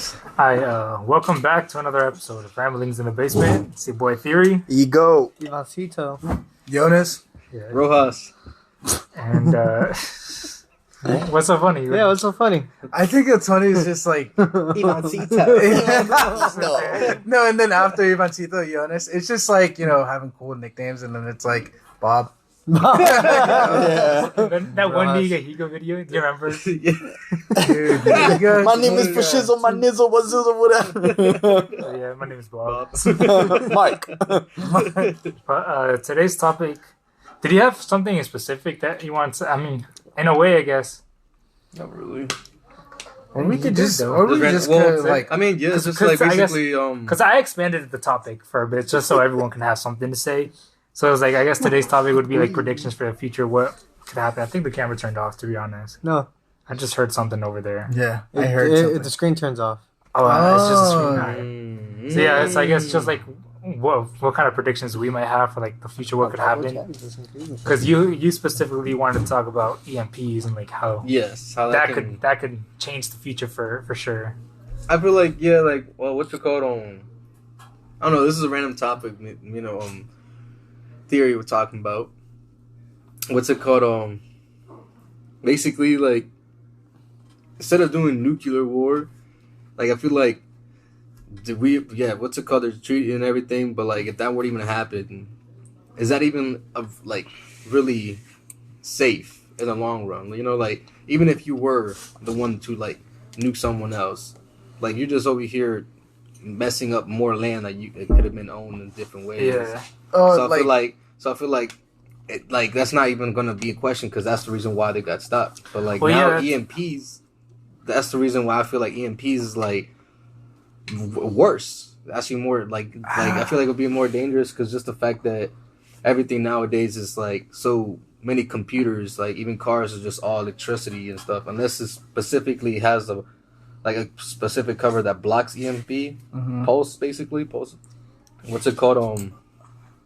Hi, welcome back to another episode of Ramblings in the Basement. It's your boy Theory. Ego. Ivancito. Jonas. Yeah. Rojas. And what's so funny? Yeah, what's so funny? I think it's funny is just like Ivancito. no, and then after Ivancito, Jonas, it's just like, having cool nicknames, and then it's like Bob. Yeah. That one Niga Higo video, do you remember? Dude, My name is for shizzle, my nizzle, what zizzle, whatever. Yeah, my name is Bob. Mike. But today's topic, did you have something in specific that you want to, I mean, in a way, I guess. Not really. Or we could just, though. or we Just just ran- could, like, I mean, yeah, it's just Cause like I guess- basically, Because I expanded the topic for a bit, just so everyone can have something to say. So it was like, I guess today's topic would be like predictions for the future, what could happen. I think the camera turned off, to be honest. No. I just heard something over there. yeah, I heard something. The screen turns off. Oh, it's just a screen. Oh. Alright. So yeah, it's I guess just like what kind of predictions we might have for like the future, what could happen. Because you specifically wanted to talk about EMPs and like how yes, how that could change the future for sure. I feel like, yeah, like, well, what's it called? I don't know. This is a random topic. Theory we're talking about. What's it called? Basically, like, instead of doing nuclear war, like, I feel like, what's it called? There's treaty and everything, but like, if that were even to happen, is that even like really safe in the long run? Like, even if you were the one to like nuke someone else, like, you're just over here messing up more land that it could have been owned in different ways. Yeah. So I feel like that's not even going to be a question, because that's the reason why they got stopped. But like, Well, now yeah, EMPs, that's the reason why I feel like EMPs is like worse. Actually, more like I feel like it would be more dangerous, because just the fact that everything nowadays is like so many computers, like even cars are just all electricity and stuff. Unless it specifically has a specific cover that blocks EMP pulse, basically pulse. What's it called?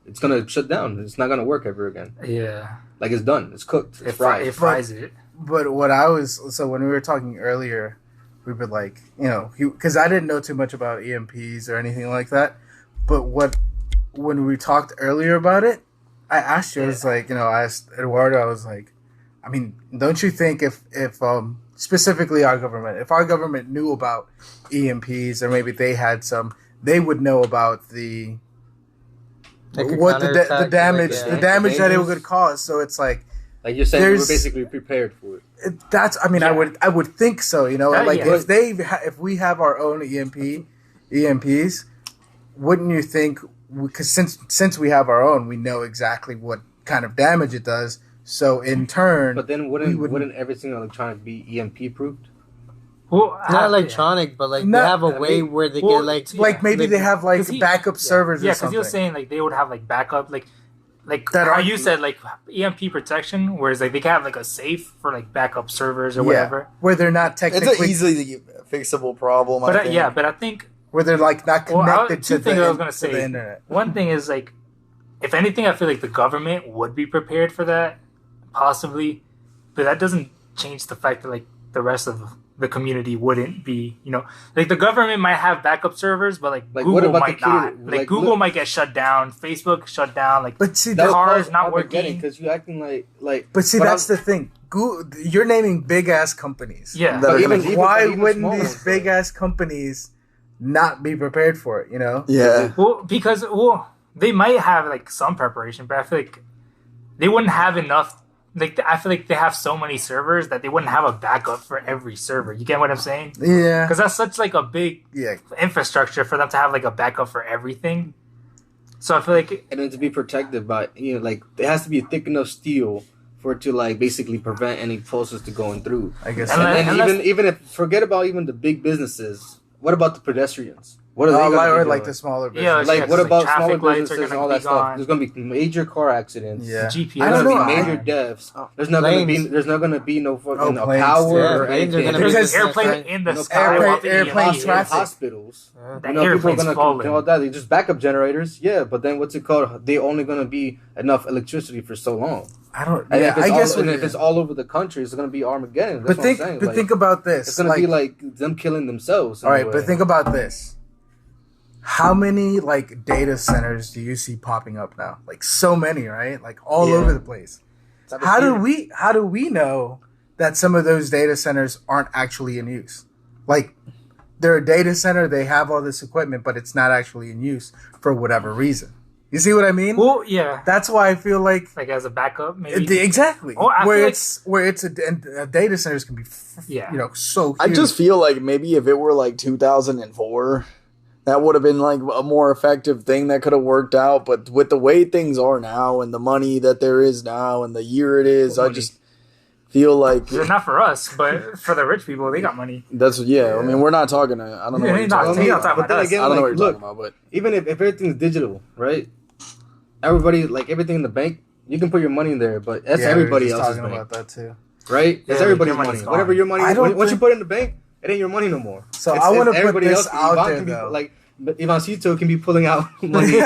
It's gonna shut down. It's not gonna work ever again. Yeah. Like, it's done. It's cooked. It's It fried. fries it. But when we were talking earlier, we were like, because I didn't know too much about EMPs or anything like that. But when we talked earlier about it, I asked you, I was like, I asked Eduardo, I was like, I mean, don't you think if specifically our government, if our government knew about EMPs, or maybe they had some, they would know about the damage that it would cause. So it's like you're saying, we were basically prepared for it. I would think so. Like, yeah. if we have our own EMPs, wouldn't you think? Because since we have our own, we know exactly what kind of damage it does. So in turn, But then wouldn't every single electronic be EMP proofed? Well, Not electronic, but like they have a way where they get like maybe they have like backup servers or because something. you were saying like they would have like backup, like That how are- you said, like EMP protection, whereas like they can have like a safe for like backup servers or whatever. Where they're not It's technically an easily fixable problem. I think. But I think where they're like not connected two to things I was gonna to say. the internet. One thing is like, if anything, I feel like the government would be prepared for that, possibly, but that doesn't change the fact that like the rest of the community wouldn't be. Like the government might have backup servers, but like Like, Google what about might the not. community? Like Google might get shut down, Facebook shut down. Like, But see, That that, cars not working. because you acting like. but see, that's the thing. Google, you're naming big ass companies. Yeah. But Even why even wouldn't small these ones, big though. ass companies not be prepared for it? Yeah. Well, because they might have like some preparation, but I feel like they wouldn't have enough. Like, I feel like they have so many servers that they wouldn't have a backup for every server. You get what I'm saying? Yeah. Because that's such like a big Yeah. infrastructure for them to have like a backup for everything. So I feel like And then to be protected by, like, there has to be thick enough steel for it to like basically prevent any pulses to going through. I guess. And And then Unless- even if forget about even the big businesses, what about the pedestrians? What are they gonna or be like doing? the smaller Yeah, businesses. Like, Yeah, what just, about like, smaller traffic lights are businesses and gonna all be that stuff? gone. There's gonna be major car accidents. Yeah. GPS. I don't There's know. gonna be I- major deaths. Oh, There's not gonna be. planes. There's not gonna be no fucking planes, power yeah, or planes are anything. gonna be Because airplane in the sky. airplane- while the airplane EMP is. traffic. Hospitals. That People are airplane's gonna falling. do all that. They just backup generators. Yeah, but then what's it called? They only gonna be enough electricity for so long. I don't. And Yeah, if it's I guess. if it's all over the country, it's gonna be Armageddon. That's But what I'm saying. but Like, think about this. it's gonna be like them killing themselves. in All a right, way. but think about this. How many like data centers do you see popping up now? Like so many, right? Like all over the place. How do we know that some of those data centers aren't actually in use? Like they're a data center, they have all this equipment, but it's not actually in use for whatever reason. You see what I mean? Well, yeah. That's why I feel like As a backup, maybe. exactly Oh, I where feel it's a data centers can be so huge. I just feel like maybe if it were like 2004, that would have been like a more effective thing that could have worked out. But with the way things are now and the money that there is now and the year it is, I just feel like not for us, but for the rich people, they got money. that's I mean, we're not talking. I don't know what you're talking about. But then again, I don't know what you're look, talking about, but even if everything's digital, right? Everybody, like everything in the bank, you can put your money in there, but that's everybody else's talking bank, about that too. right? That's Yeah, everybody's your money's money. gone. Whatever your money, I don't once you think- put it in the bank, it ain't your money no more. So I wanna put everybody this out Ivan there, can be, though. like, but Ivancito can be pulling out money,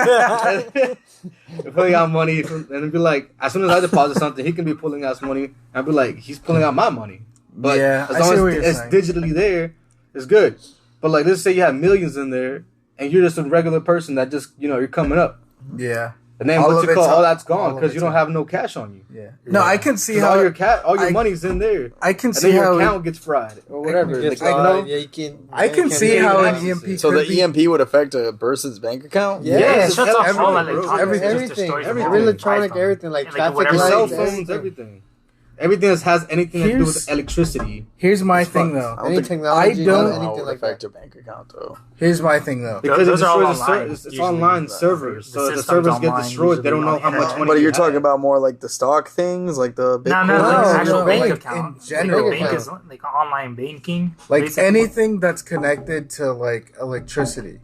pulling out money, and be like, as soon as I deposit something, he can be pulling out some money. I'd be like, he's pulling out my money. But Yeah, as I see long what as you're it's saying. digitally there, it's good. But like, let's say you have millions in there, and you're just a regular person that just you're coming up, Yeah. and then All what's of it called? it's All up. that's All gone of because it's you don't up. have no cash on you. Yeah. No, I can see 'Cause how all your I- money's in there, I can and see then your how account gets fried or whatever. It's Like, like, yeah, you can. I can see yeah, how yeah, an yeah. EMP so could the be. EMP would affect a person's bank account. Yeah. Yeah, it Yes, shuts off everything, all bro. electronics. Everything. It just Everything, destroys everything, the whole electronic, iPhone. everything, like And, traffic whatever your lights, cell everything. phones, everything. Everything that has anything to do Here's- with electricity. Here's my It's thing fucked. though. Any think- technology, I don't- How anything would like affect that. your bank account though? Here's my thing though. Because Those it are all destroys the online, it's usually. online servers. The So the system's servers get online, destroyed. They don't know usually how on much internet. money. But you you're talking have. about more like the stock things, like the Bitcoin. No, No, like no, actual bank like, account. in general, Like, bank bro. is like online banking. Like basically. anything that's connected to like electricity.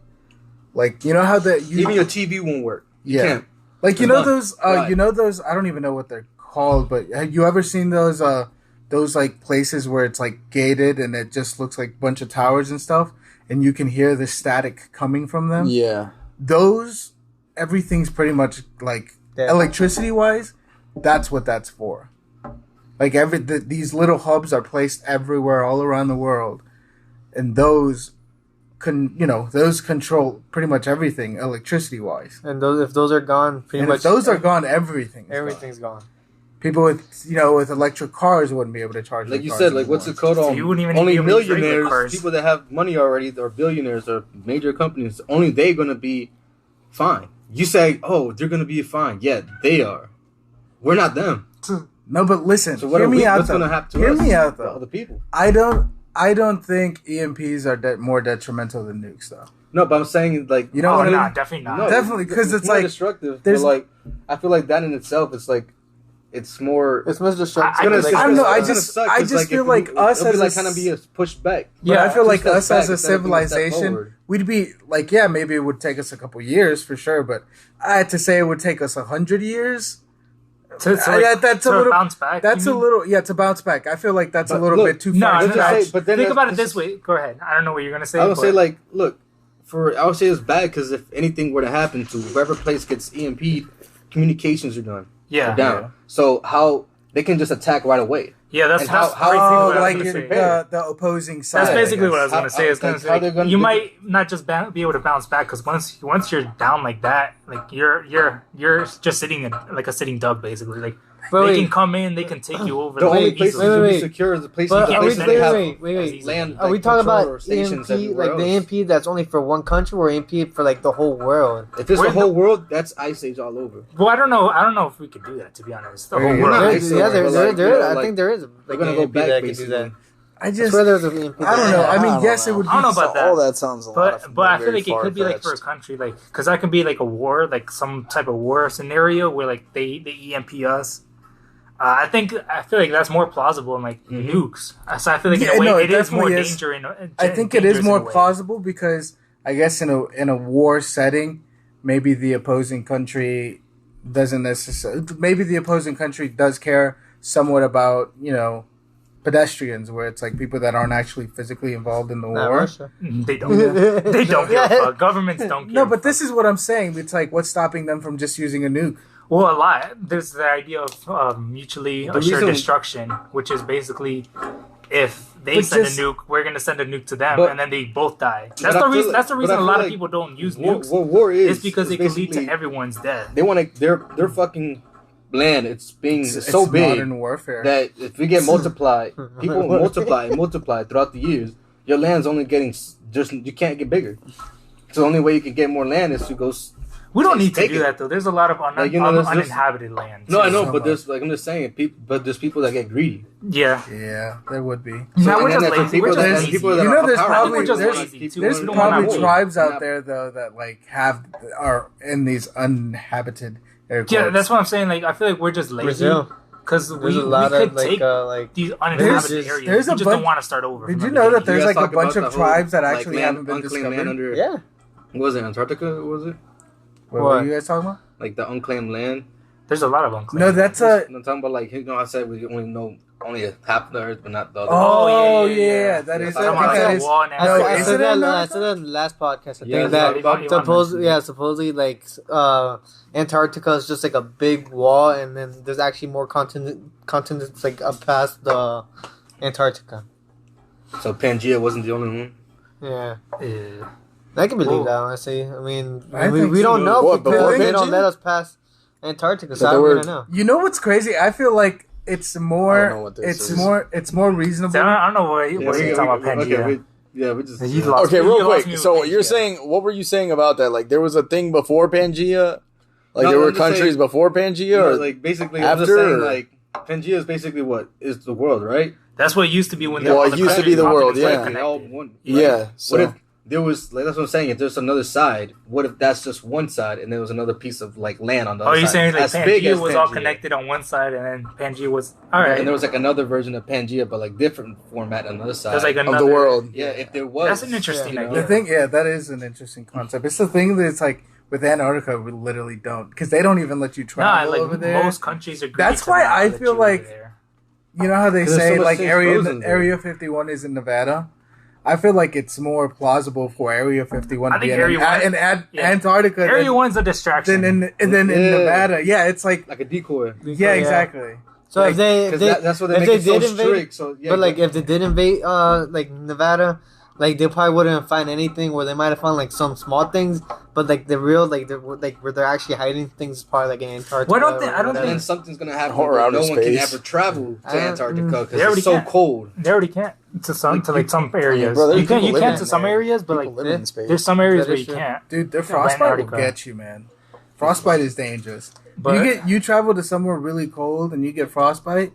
Like you know how Even your TV won't work. You Yeah. can't. like you It's know done. those Right. you know those I don't even know what they're called, but have you ever seen those like places where it's like gated and it just looks like a bunch of towers and stuff and you can hear the static coming from them? Yeah. Those everything's pretty much like Yeah. electricity wise, that's what that's for. Like these little hubs are placed everywhere all around the world, and those those control pretty much everything electricity wise. And if those are gone, pretty And much if those are gone, everything's gone. everything's gone. People with electric cars wouldn't be able to charge. Like their you cars said, like what's anymore. it called? So you wouldn't even Only be able to use regular millionaires, cars. people that have money already, or billionaires, or major companies. Only they gonna be fine. You say, oh, they're gonna be fine. Yeah, they are. We're not them. No, but listen, So what hear are me we? out What's though. gonna happen to Hear us? me out The though. other people. I don't think EMPs are more detrimental than nukes though. No, but I'm saying like You know Oh, what I mean? no, definitely not. No, Definitely, 'cause it's more like, destructive. there's- But like, I feel like that in itself, it's like, it's more. It's much destructive. I gonna- don't I don't know. I it's gonna just suck, 'cause, feel if like we- us it'll be as like a kind of be a push back. But I feel two like steps us back as a instead of being a step civilization, forward. we'd be like, yeah, maybe it would take us a couple years for sure, but I had to say it would take us 100 years. To That's a little bounce back. That's you a mean? little to bounce back. I feel like that's a But little look, bit too No, far. no, to no. stretch. say- but then Think that's- about it this this is- way. Go ahead. I don't know what you're gonna say. I would but- say like, look, I would say it's bad because if anything were to happen to whoever place gets EMP'd, communications are done. yeah, Are down. Yeah. So how they can just attack right away? yeah. That's And how- that's how- basically Oh, what I was like gonna it, say. prepare. the opposing side. That's I basically what I guess. was gonna say. It's like, gonna say, how they're gonna you do- might not just be able to bounce back because once you're down like that, like you're just sitting in like a sitting duck basically. Like But they wait. can come in, they can take you over. The like, only easily. places wait, to be wait. secure is the places But you are can't we- necessarily wait, have wait. land. Are we like, talking control about or stations EMP, everywhere like the else. EMP that's only for one country, or EMP for like the whole world? If it's We're the in the- whole world, that's ice age all over. Well, I don't know. I don't know if we could do that. To be honest, the whole We're world. not There, like so, yeah, but there, like, there, you know, I like, think there is We're like gonna an go EMP back that can do basically. that. I I just swear there's an EMP. I don't know. I mean, don't yes, it know. would be. I don't know about that. All that sounds a lot. But I feel like it could be like for a country, like because that could be like a war, like some type of war scenario where like they EMP us. I feel like that's more plausible in like nukes. So I feel like in Yeah, a way no, it is more definitely is. danger. I think it is dangerous more in a way. plausible because I guess in a war setting, maybe the opposing country doesn't necessarily. Maybe the opposing country does care somewhat about pedestrians, where it's like people that aren't actually physically involved in the Not war. Russia. They don't. They don't give a fuck. Governments don't care. No, but this is what I'm saying. It's like what's stopping them from just using a nuke? Well, a lot. There's the idea of mutually The assured reason- destruction, which is basically if they But send just- a nuke, we're gonna send a nuke to them, But- and then they both die. But That's I the feel reason. like- That's the but I reason a feel lot of like people don't use What, nukes. what war is? It's because it can lead to basically- everyone's death. They want to their fucking land. It's being It's so big modern warfare. that if we get multiplied, people multiply and multiply throughout the years. Your land's only getting just you can't get bigger. So the only way you can get more land is to go. We don't need to take do it. that though. There's a lot of Like, you know, there's- uninhabited land. No, I know, So but much. there's like I'm just saying, but there's people that get greedy. Yeah. Yeah, there would be. No, and we're then just there's lazy. people We're just that- lazy. people that You are know, there's powerful. probably- We're just there's- lazy too. There's We don't wanna probably wait. tribes out Yeah. there though that like are in these uninhabited areas. Yeah, that's what I'm saying. Like, I feel like we're just lazy Brazil. because There's we a lot could of take like these uninhabited There's- areas. there's We a just bunch- don't want to start over. Did from you the know that beginning. there's You guys like a talk bunch about of the whole, tribes that like, actually land- haven't been unclaimed land discovered? under yeah. what was it, Antarctica? What was it? What What? were you guys talking about? Like the unclaimed land. There's a lot of unclaimed. No, that's a. I'm talking about like I said we only know only half the Earth, but not the other. Oh, yeah, yeah, yeah, that Yeah, is. I'm I talking think about that the is. wall and No, Africa. I is said it that. I Antarctica? said that in the last podcast. I think Yeah, that Ivan supposedly like Antarctica is just like a big wall, and then there's actually more continents like up past the Antarctica. So Pangea wasn't the only one. Yeah, Yeah. I can believe Whoa. that. Honestly, I mean, I we, think we don't so. know What, because before they don't Pangea? let us pass Antarctica, so But how there are we were- gonna know? You know what's crazy? I feel like it's I don't know more. what this It's is. more. It's more reasonable. So I don't know what you're talking about, Pangea. We just. You lost- Okay, you real lost quick. me with So you're Pangea. saying, what were you saying about that? Like there was a thing before Pangea? Like No, there were I'm just countries saying- before Pangea? Yeah, Or like basically, I'm just after, saying or- like Pangea is basically what is the world, right? That's what it used to be when. Well, all it the used to be countries the world, continents were yeah. They all connected. one. Right? Yeah, so- What if there was like that's what I'm saying? If there's another side, what if that's just one side and there was another piece of like land on the Oh, other you're side? saying like as big Pangea as was all Pangea. connected on one side, and then Pangea was all Right, right. and there was like another version of Pangea, but like different format on the other side. There's like of another the world. yeah, if there was, That's an interesting you know, The thing, yeah, that is an interesting concept. It's the thing that it's like with Antarctica, we literally don't because they don't even let you Nah, travel like over there. most countries agree. That's to why not I let feel you like- over there. You know how they 'Cause there's say so much like things area frozen there. 51 is in Nevada. I feel like it's more plausible for Area 51 I to be think in Area 1 and yeah. Antarctica Area than, one's a distraction. than in Yeah. Nevada. Yeah, it's like like a decoy. yeah, exactly. So if they, Because that's what they if make they it so did invade, strict. So yeah, but like if they did invade, like Nevada, like they probably wouldn't find anything. Where they might have found like some small things, but like the real, like where they're actually hiding things is probably like in Antarctica. Why don't they- or I don't whatever. then something's gonna happen. Or where outer no one can space. ever travel to Antarctica They because already it's so can't. cold. They already can't to some some areas. bro, there's you can people you living can in to some there. areas, but People like living in space. there's some areas That where is you true. can't. Dude, the Yeah, frostbite will Antarctica. get you, man. Frostbite is dangerous. But You travel to somewhere really cold and you get frostbite,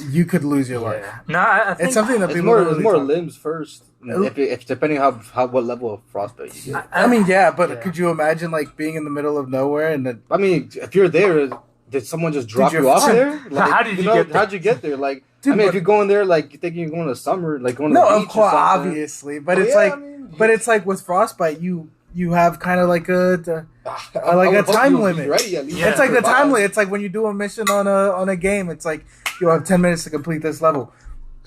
you could lose your life. yeah. No, I think It's something that It's people more, don't it's really more talk- limbs first. If depending how what level of frostbite you get. I mean, yeah, but Yeah. could you imagine like being in the middle of nowhere and then I mean, if you're there, did someone just drop you- you off there? How did you get there? How'd you get there? Like, Dude, I mean, but- if you're going there, like you thinking you're going to summer, like going to no, the of beach course, or something. obviously, but Well, it's yeah, like, I mean, but it's like with frostbite, you have kind of like I like would a hope time you'll be limit. ready at least Yeah. it's like to the time survive. limit. It's like when you do a mission on a game, it's like you have 10 minutes to complete this level.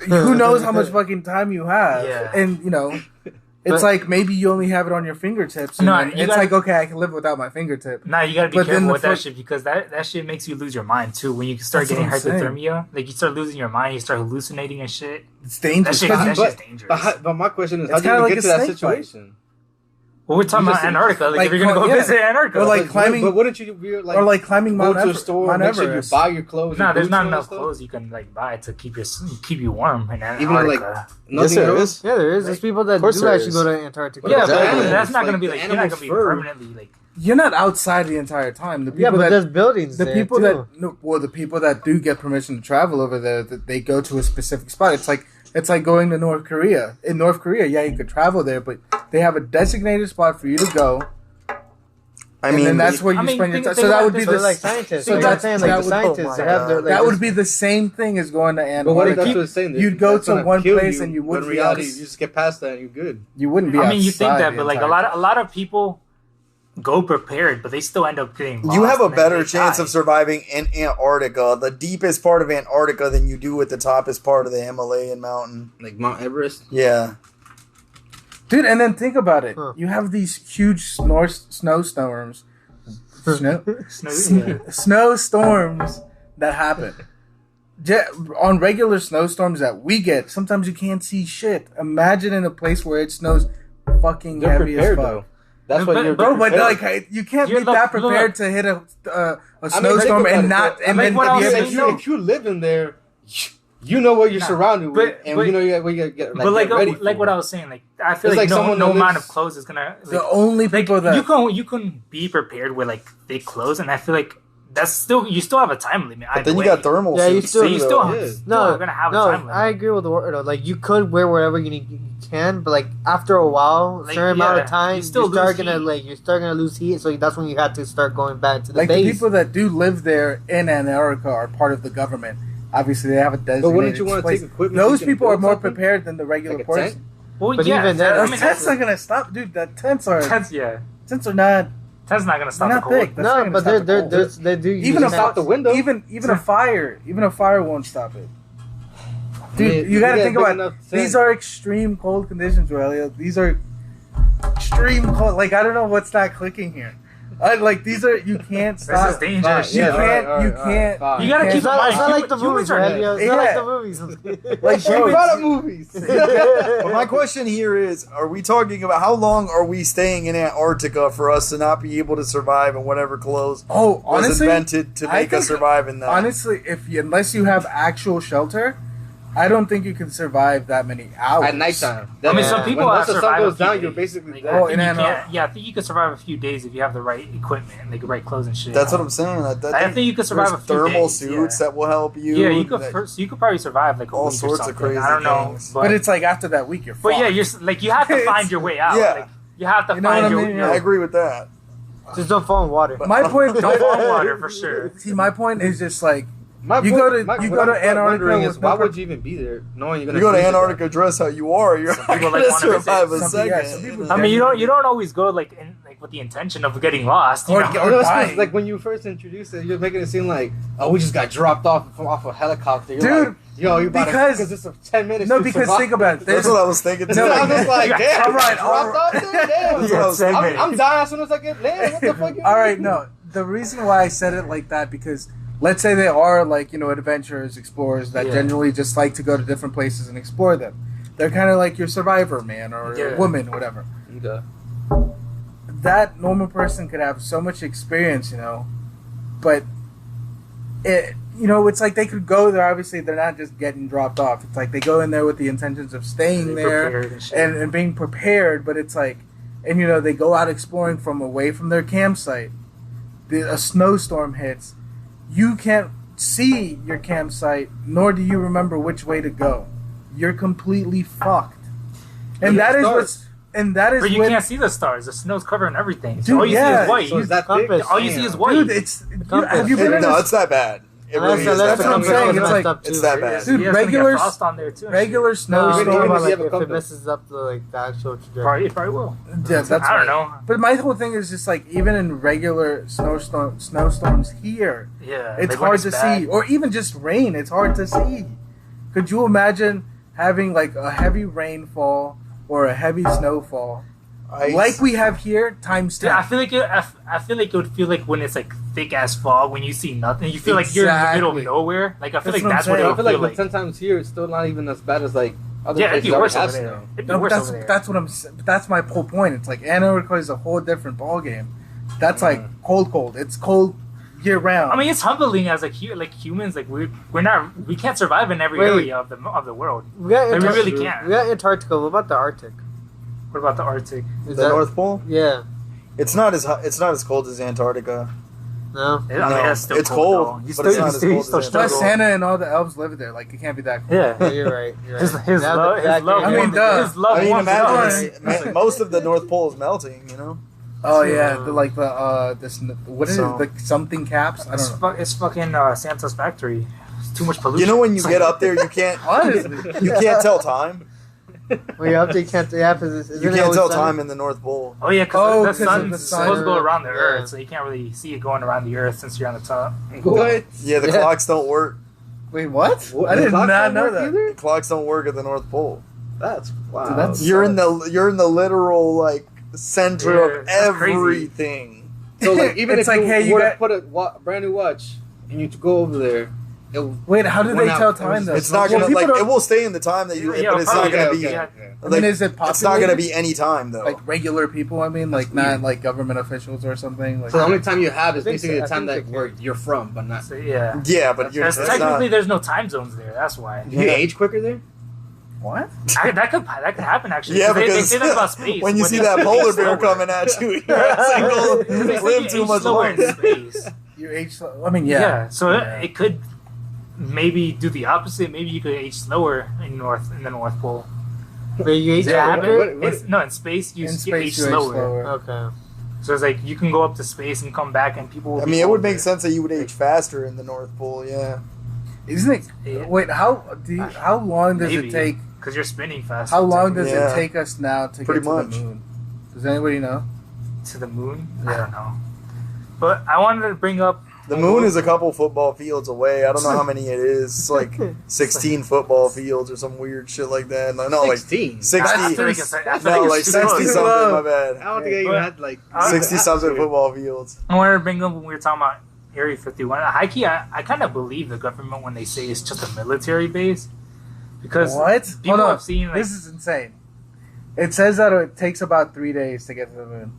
Who knows how much fucking time you have? Yeah. And you know, it's But- like maybe you only have it on your fingertips. And No, then you it's gotta- like okay, I can live without my fingertip. Nah, you gotta be But then careful the with that fuck- shit because that shit makes you lose your mind too. When you start That's getting what I'm saying. hypothermia, like you start losing your mind, you start hallucinating and shit. It's dangerous. That shit, 'cause that you- shit's dangerous. But my question is, It's how do you kinda even like get a to that snake bite. situation? Well, we're talking You about just- Antarctica. Like, like, if you're gonna go yeah. visit Antarctica, Or like climbing- But wouldn't you be like, or like climbing go Mount to a Everest. store, Mount make sure you Everest. buy your clothes? no, and there's boots not and all enough that stuff? clothes you can like buy to keep you warm in Even like Antarctica. Yes, nothing there else? is. Yeah, there is. There's people that course do there actually is. go to Antarctica. Yeah, Exactly. but that's not Like gonna be the like you're not animal's gonna be fur. permanently like. You're not outside the entire time. The people Yeah, but that there's buildings the there, people too. that the people that do get permission to travel over there, that they go to a specific spot. It's like going to North Korea. In North Korea, yeah, you could travel there, but they have a designated spot for you to go. I and mean, then that's where you I mean, spend your time. think So that about would be this, So the like scientists. so So that's- that's saying like that the would- scientists oh they my have their God. like that this- would be the same thing as going to But what if that's Antarctica. what it's saying? You'd go That's to gonna one kill place and you but wouldn't in be reality, outs- you just get past that and you're good. You wouldn't be. I mean, you think outside that, the but like entire a lot of people go prepared, but they still end up getting. you lost have a and then better they chance die. of surviving in Antarctica, the deepest part of Antarctica, than you do at the toppest part of the Himalayan mountain. Like Mount Everest. Yeah. Dude, and then think about it. Huh. You have these huge snowstorms snowstorms that happen. On regular snowstorms that we get, sometimes you can't see shit. Imagine in a place where it snows fucking You're heavy as prepared fuck. though. That's But- why you're Bro, but prepared. like you can't You're be that look- prepared to hit a I mean, snowstorm think and about not it, and like then what I was be able saying, to if you live in there, you know what you're Nah, surrounded with, but- and but- you know what you get. but like get ready like for. what I was saying, like I feel It's like, like someone no that amount lives- of clothes is gonna like, the only like people that you can be prepared with like thick clothes, and I feel like that's still you still have a time limit. But either then you way. got thermal Yeah, you suits. still- So you still, Yeah. still No, are gonna have a no, time limit. I agree with the word. Like you could wear whatever you can, but like after a while, Like, certain amount yeah, of time, you still you start lose gonna heat. you start gonna lose heat. So that's when you have to start going back to the like the base. people that do live there in Antarctica are part of the government. Obviously, they have a designated But wouldn't you want to place. take equipment? Those so you can people are build more something? prepared than the regular Like a tent? person. well, But yeah, even then, I Those mean, tents not gonna stop, dude. The tents are tents are not. tent's not gonna They're stop the not cold. thick. That's not no, gonna but stop the cold. they do Even use a Stop the window. even a fire won't stop it. Dude, mean, you gotta get think big about enough these tent. are extreme cold conditions, Aurelia. These are extreme cold. Like I don't know what's not clicking here. Like these are you can't This stop. is dangerous. You Yeah, can't. alright, You alright, can't. fine. You gotta can't- keep It's not, in it's not mind, like the humans movies, are- right? Yeah, it's not Yeah. like the movies. Like We're humans- out of movies. But my question here is: are we talking about how long are we staying in Antarctica for us to not be able to survive in whatever clothes Oh, was honestly, invented to I make us think- survive in that? honestly, unless you have actual shelter, I don't think you can survive that many hours At nighttime. I mean, some Yeah. people when have once the sun survived a goes few down, days. you're basically Like, dead. Oh, I think in you Antarctica. can't. Yeah, I think you could survive a few days if you have the right equipment and the right clothes and shit. That's what I'm saying. I think you could survive there's a few thermal days, suits yeah. that will help you. Yeah, you could. that- First, you could probably survive like a all week or sorts of something. crazy I don't know, things. but it's like after that week, you're. But yeah, fucked. you're like you have to find your way out. Yeah. Like, you have to You know what find I your. mean? I agree with that. Just don't fall in water. My point. Don't fall in water for sure. See, my point is just like My You point- go to- my- you what go to I'm Antarctica wondering with is no why per- would you even be there knowing you're gonna You go to freeze to death? Antarctica, dress how you are. You're Some not people, gonna like, wanna visit. survive a Some- yeah, second. some people I mean, you don't always go like with the intention of getting lost. You Or- know? or You know, it's dying. 'cause, like when you first introduced it, you're making it seem like, oh, we just got dropped off a helicopter. You're Dude, like, yo, you about because- because it's a 10 minutes. no, to because survive. think about it. That's There's, what I was thinking. No, too. I was like, damn, all right, dropped all off there? Damn. That's what I was Yeah, thinking. I'm dying as soon as I get land. What the fuck? You all right, mean? no. The reason why I said it like that because let's say they are like adventurers, explorers that Yeah. generally just like to go to different places and explore them. They're kind of like your survivor man or Yeah. woman, whatever. Okay. That normal person could have so much experience, but it's like they could go there. Obviously, they're not just getting dropped off. It's like they go in there with the intentions of staying They there prepared and shit. and being prepared. But it's like, and they go out exploring from away from their campsite. A snowstorm hits. You can't see your campsite, nor do you remember which way to go. You're completely fucked. And Yeah, that is stars. what's. And that is But you when, can't see the stars. The snow's covering everything. So Dude, all you yeah. see is white. So is that big? Compass. All you see is white. dude. It's have you been in No, a it's that bad. It really is that's that what I'm bad. saying. It's like- It's that bad. Dude, Yeah, it's gonna regular- get frost on there too. and regular No, snowstorm? Wait, about, wait, like, you have a if it compass. messes up the actual shit. trajectory. It probably will. Yeah, that's I don't right. know. But my whole thing is just like even in regular snowstorms here, Yeah, it's like when hard to bad. see, or even just rain. It's hard to see. Could you imagine having like a heavy rainfall or a heavy snowfall, Ice. like we have here, times Dude, 10? I feel like I feel like it would feel like when it's like thick as fog when you see nothing. You feel like you're in the middle of Exactly. nowhere. Like I feel That's like what I'm that's what it saying. I would feel like feel with like. 10 times here, it's still not even as bad as like other Yeah, it'd be places worse that over have there. snow. It'd be No, worse that's over there. that's what I'm. That's my whole point. It's like Antarctica is a whole different ball game. That's like cold. It's cold year round. I mean, it's humbling as like humans. Like we can't survive in every Wait. area of the world. We got Like, we Antarctica. really can't. We got Antarctica. What about the Arctic? What about the Arctic? Is The that, North Pole. Yeah. It's not as hot, it's not as cold as Antarctica. No. I mean, No, that's still it's cold. cold, Though. You but still, it's you not as still, you cold still as Plus struggle. Santa and all the elves live there. Like it can't be that cold. Yeah, Yeah. you're right. You're right. His Now love, the his fact love, that I mean, you're- duh. his love I mean, warms imagine the it's, most of the North Pole is melting. You know, Oh yeah, So- what is So- it? The something caps? I don't know. It's fucking Santa's factory. It's too much pollution. you know when you get up there, you can't Honestly. you can't tell time. When you're up there, you can't. Yeah, because You can't tell time in the North Pole. Oh yeah, Oh, because 'cause the of sun's the sun. supposed to go around the Yeah. Earth, so you can't really see it going around the Earth since you're on the top. What? Yeah, the Yeah. clocks don't work. Wait, what? What? I did The clock not don't know work that. either? The clocks don't work at the North Pole. That's wow. Dude, that's- You're in the literal like center Yeah, of that's crazy. everything. So like even It's if like, you hey, you were to got- put a brand new watch and you to go over there, Wait, how do they went out. tell It time was- though? It's not Well, gonna people like don't- it will stay in the time that you, Yeah, but it's not probably, gonna okay, be. okay. Yeah. I mean, is it It's not populated? gonna be any time though. like regular people. I mean, like not like government officials or something. Like So the only time you have is I think basically so. the I time think that so. where you're from, but not. So, yeah. yeah, but you're That's, it's technically, not, there's no time zones there. That's why. Do you age quicker there? what? That could happen actually. yeah, they because say that about space. when you see they that age polar bear slower. coming at you, you're at single They say live you too age much slower in longer. space. Your age? I mean, Yeah. yeah. So Yeah. it could maybe do the opposite. Maybe you could age slower in the North Pole. But you age Yeah, quicker? what- in space you In age space, you age slower. slower. Okay. So it's like you can go up to space and come back, and people. Will I be mean, it would older. make sense that you would age faster in the North Pole. Yeah, Isn't it? Yeah. Wait, how long does Maybe. it take? Because you're spinning fast. How long does Yeah. it take us now to Pretty get to much. the moon? Does anybody know? to the moon? I Yeah. don't know. But I wanted to bring up. the moon is a couple football fields away. I don't know how many it is. It's like 16 football fields or some weird shit like that. No, like 16. 60. I feel like it's No, like 60 something. something. My I bad. don't think I even But- had like 60 something football fields. I wanted to bring up when we were talking about Area 51. High key, I kind of believe the government when they say it's just a military base. Because What? people Hold on. have seen, like, This is insane. It says that it takes about 3 days to get to the moon.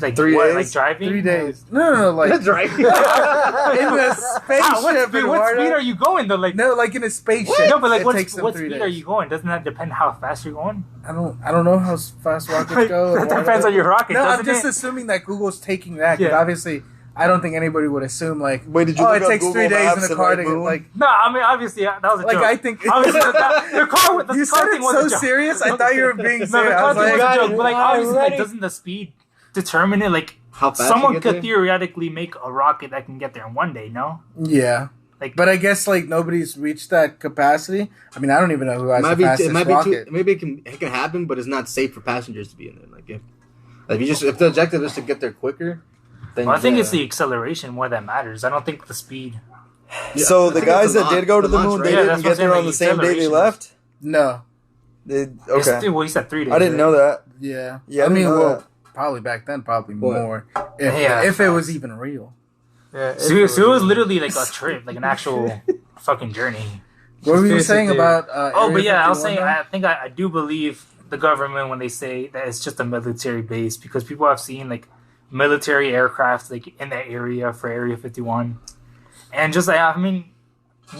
like 3 what, days? like driving? 3 days. No, like That's right. in a spaceship. What speed Eduardo. are you going though? Like No, like in a spaceship. no, but like it what takes them what 3 speed days. are you going? Doesn't that depend how fast you're going? I don't know how fast rockets go. It depends on your rocket. No, I'm doesn't just it? assuming that Google's taking that because Yeah. obviously I don't think anybody would assume like, Wait, did you oh, look it up takes Google 3 days Maps in a and, car like, to get boom? like. No, I mean obviously that was a Like joke. I think Obviously, the car. The you said car thing it was so a joke. serious. I thought you were being No, serious. the I car was thing was like, a joke. But like obviously, like, Alrighty. doesn't the speed determine it? Like How fast someone you get could there? theoretically make a rocket that can get there in one day. No, yeah. like But I guess like nobody's reached that capacity. I mean, I don't even know who has the fastest it might be rocket. maybe it can happen, but it's not safe for passengers to be in there. Like if the objective is to get there quicker, then well, I think yeah. it's the acceleration more that matters. I don't think the speed. Yeah, So I the think guys it's the that did launch- go to the launch, moon, right? they Yeah, didn't that's what get I'm saying, there on like, the same day they acceleration. left. No. They, It's- okay, well, you said 3 days. I didn't right? know that. Yeah. Yeah, I I mean, didn't know well, that. probably back then, probably What? more. Yeah, If it was facts. even real. Yeah, So it was literally like a trip, like an actual fucking journey. What were you Conspiracy saying theory. about? Oh, Area but yeah, I was 51 saying, now? I think I do believe the government when they say that it's just a military base because people have seen like military aircraft like in that area for Area 51, and just like I mean,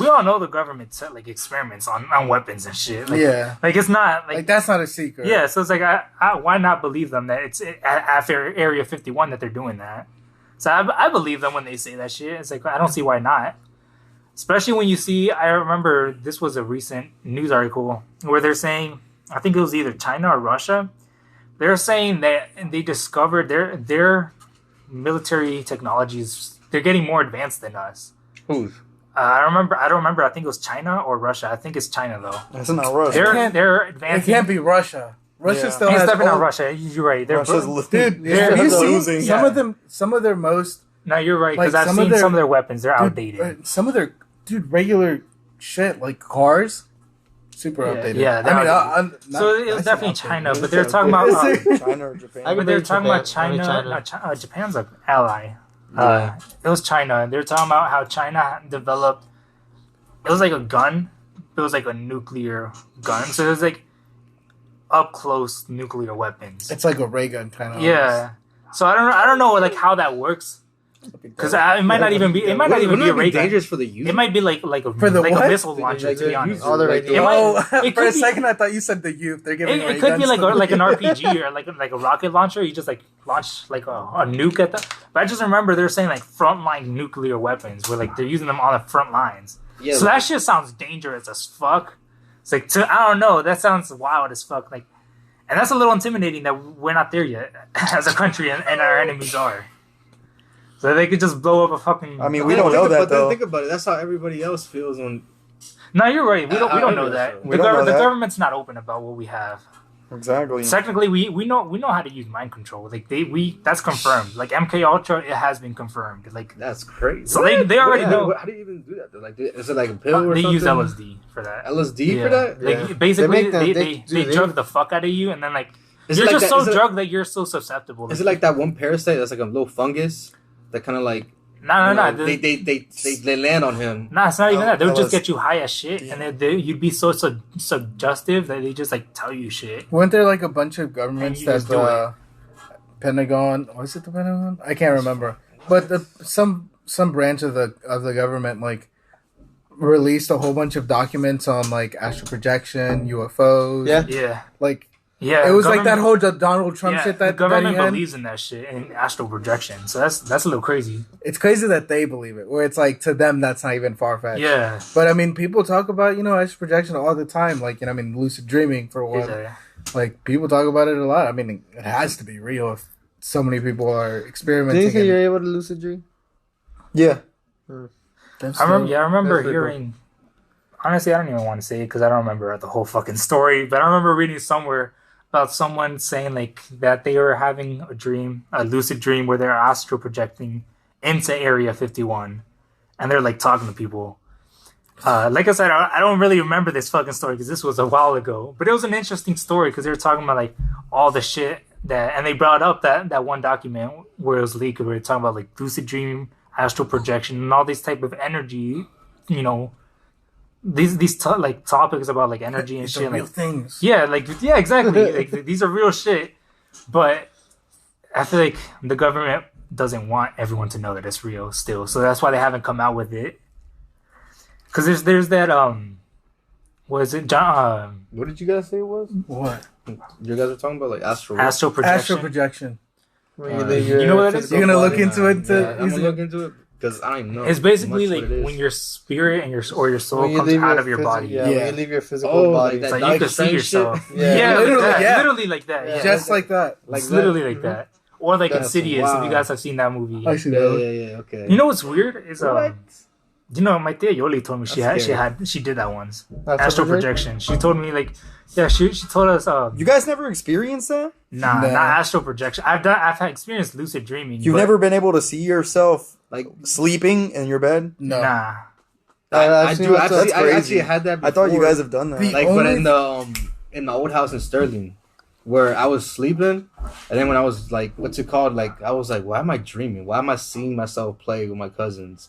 we all know the government set like experiments on weapons and shit. Like, Yeah. like it's not Like that's not a secret. yeah, so it's like I why not believe them that it's at Area 51 that they're doing that. So I believe them when they say that shit. It's like I don't see why not. Especially when you see, I remember this was a recent news article where they're saying, I think it was either China or Russia. They're saying that they discovered their military technologies. They're getting more advanced than us. Who's? I don't remember. I think it was China or Russia. I think it's China though. That's not Russia. They're It advancing. can't be Russia. Russia Yeah. still It's has definitely not old- Russia. You're right. They're Russia's Dude, They're have you seen losing. some Yeah. of them? Some of their most No, you're right because Like, I've some of seen their- some of their weapons. They're dude, outdated. some of their regular shit like cars, super Yeah, outdated. yeah, I they're mean, outdated. So it was definitely China, but they're talking about. China or Japan. I But they're believe talking about Japan. I mean, China. Japan's an ally. Yeah. It was China. They're talking about how China developed. It was like a gun. It was like a nuclear gun. So it was like up close nuclear weapons. It's like a ray gun kind of. Yeah. So I don't know like how that works because it might not even be. It might not even Wouldn't be a it be ray gun. dangerous for the user? It might be like a For the like what? a missile launcher. To be honest. all the Like, radio. It might- Oh, it for could a be- second I thought you said the youth. They're giving. It could be like an RPG or like a rocket launcher. You just like launch like a nuke at the. But I just remember they're saying like frontline nuclear weapons where like they're using them on the front lines. Yeah, So that shit sounds dangerous as fuck. It's like I don't know. That sounds wild as fuck. Like, and that's a little intimidating that we're not there yet as a country and our enemies are. So they could just blow up a fucking. I mean, we don't know that But then though. think about it. That's how everybody else feels when. No, you're right. We don't I know don't that. know. We don't know The that. government's not open about what we have. Exactly. Technically, we know how to use mind control. Like that's confirmed. Like MK Ultra, it has been confirmed. Like That's crazy. So they already know. How do you even do that? Though? Like, is it like a pill or they something? use LSD for that. LSD Yeah. for that? Like Yeah. basically, They make them- they they drug the fuck out of you, and then like You're just so drugged that you're so susceptible. Is it like that one parasite that's like a little fungus that kind of like? No. They land on him. Nah, it's not even that. They'll just get you high as shit, and then you'd be so suggestive that they just like tell you shit. Weren't there like a bunch of governments you that just do the Pentagon? Was it the Pentagon? I can't remember. But some branch of the government like released a whole bunch of documents on like astral projection, UFOs. Yeah. Like. Yeah, It was like that whole Donald Trump shit that the government that he had. believes in that shit and astral projection. So that's a little crazy. It's crazy that they believe it, where it's like to them that's not even far fetched. Yeah, But I mean, people talk about astral projection all the time. Like I mean, lucid dreaming for one. yeah. Like people talk about it a lot. I mean, it has to be real if so many people are Do experimenting. you think you're able to lucid dream? Yeah. I remember hearing. Honestly, I don't even want to say it because I don't remember the whole fucking story. But I remember reading somewhere about someone saying like that they were having a lucid dream where they're astral projecting into Area 51, and they're like talking to people. Like I said, I don't really remember this fucking story because this was a while ago. But it was an interesting story because they were talking about like all the shit and they brought up that one document where it was leaked where they were talking about like lucid dream, astral projection, and all these type of energy, these topics about like energy and It's shit, real like things. yeah, exactly. Like these are real shit, but I feel like the government doesn't want everyone to know that it's real still, so that's why they haven't come out with it. Because there's that what is it, John? What did you guys say it was? What? You guys are talking about like astral Astral Astral projection. projection. You know what it is? You're gonna look into it. I'm gonna look into it because I don't even know. It's basically much like what it is. when your spirit and your soul When you comes leave out of your physi- body. Yeah, when you leave your physical Oh, body. like It's that like you can Doctor see Strange yourself. shit? Yeah. Literally like that. Yeah. Just like that. Like literally that? like that. Or like That's Insidious, if wild. you guys have seen that movie. I see Yeah, that. yeah, okay. You know what's weird is What? my tia Yoli told me she did that once. That's Astral what it is? projection. She told me like she told us You guys never experienced that? nah, Nah. not astral projection. I've had experienced lucid dreaming. You've but never been able to see yourself Like sleeping in your bed? No. Nah. I seen do what's up. actually. I crazy. actually had that. Before. I thought you guys have done that. The- like, but only- in the old house in Sterling, where I was sleeping, and then when I was like, what's it called? Like, I was like, why am I dreaming? Why am I seeing myself play with my cousins?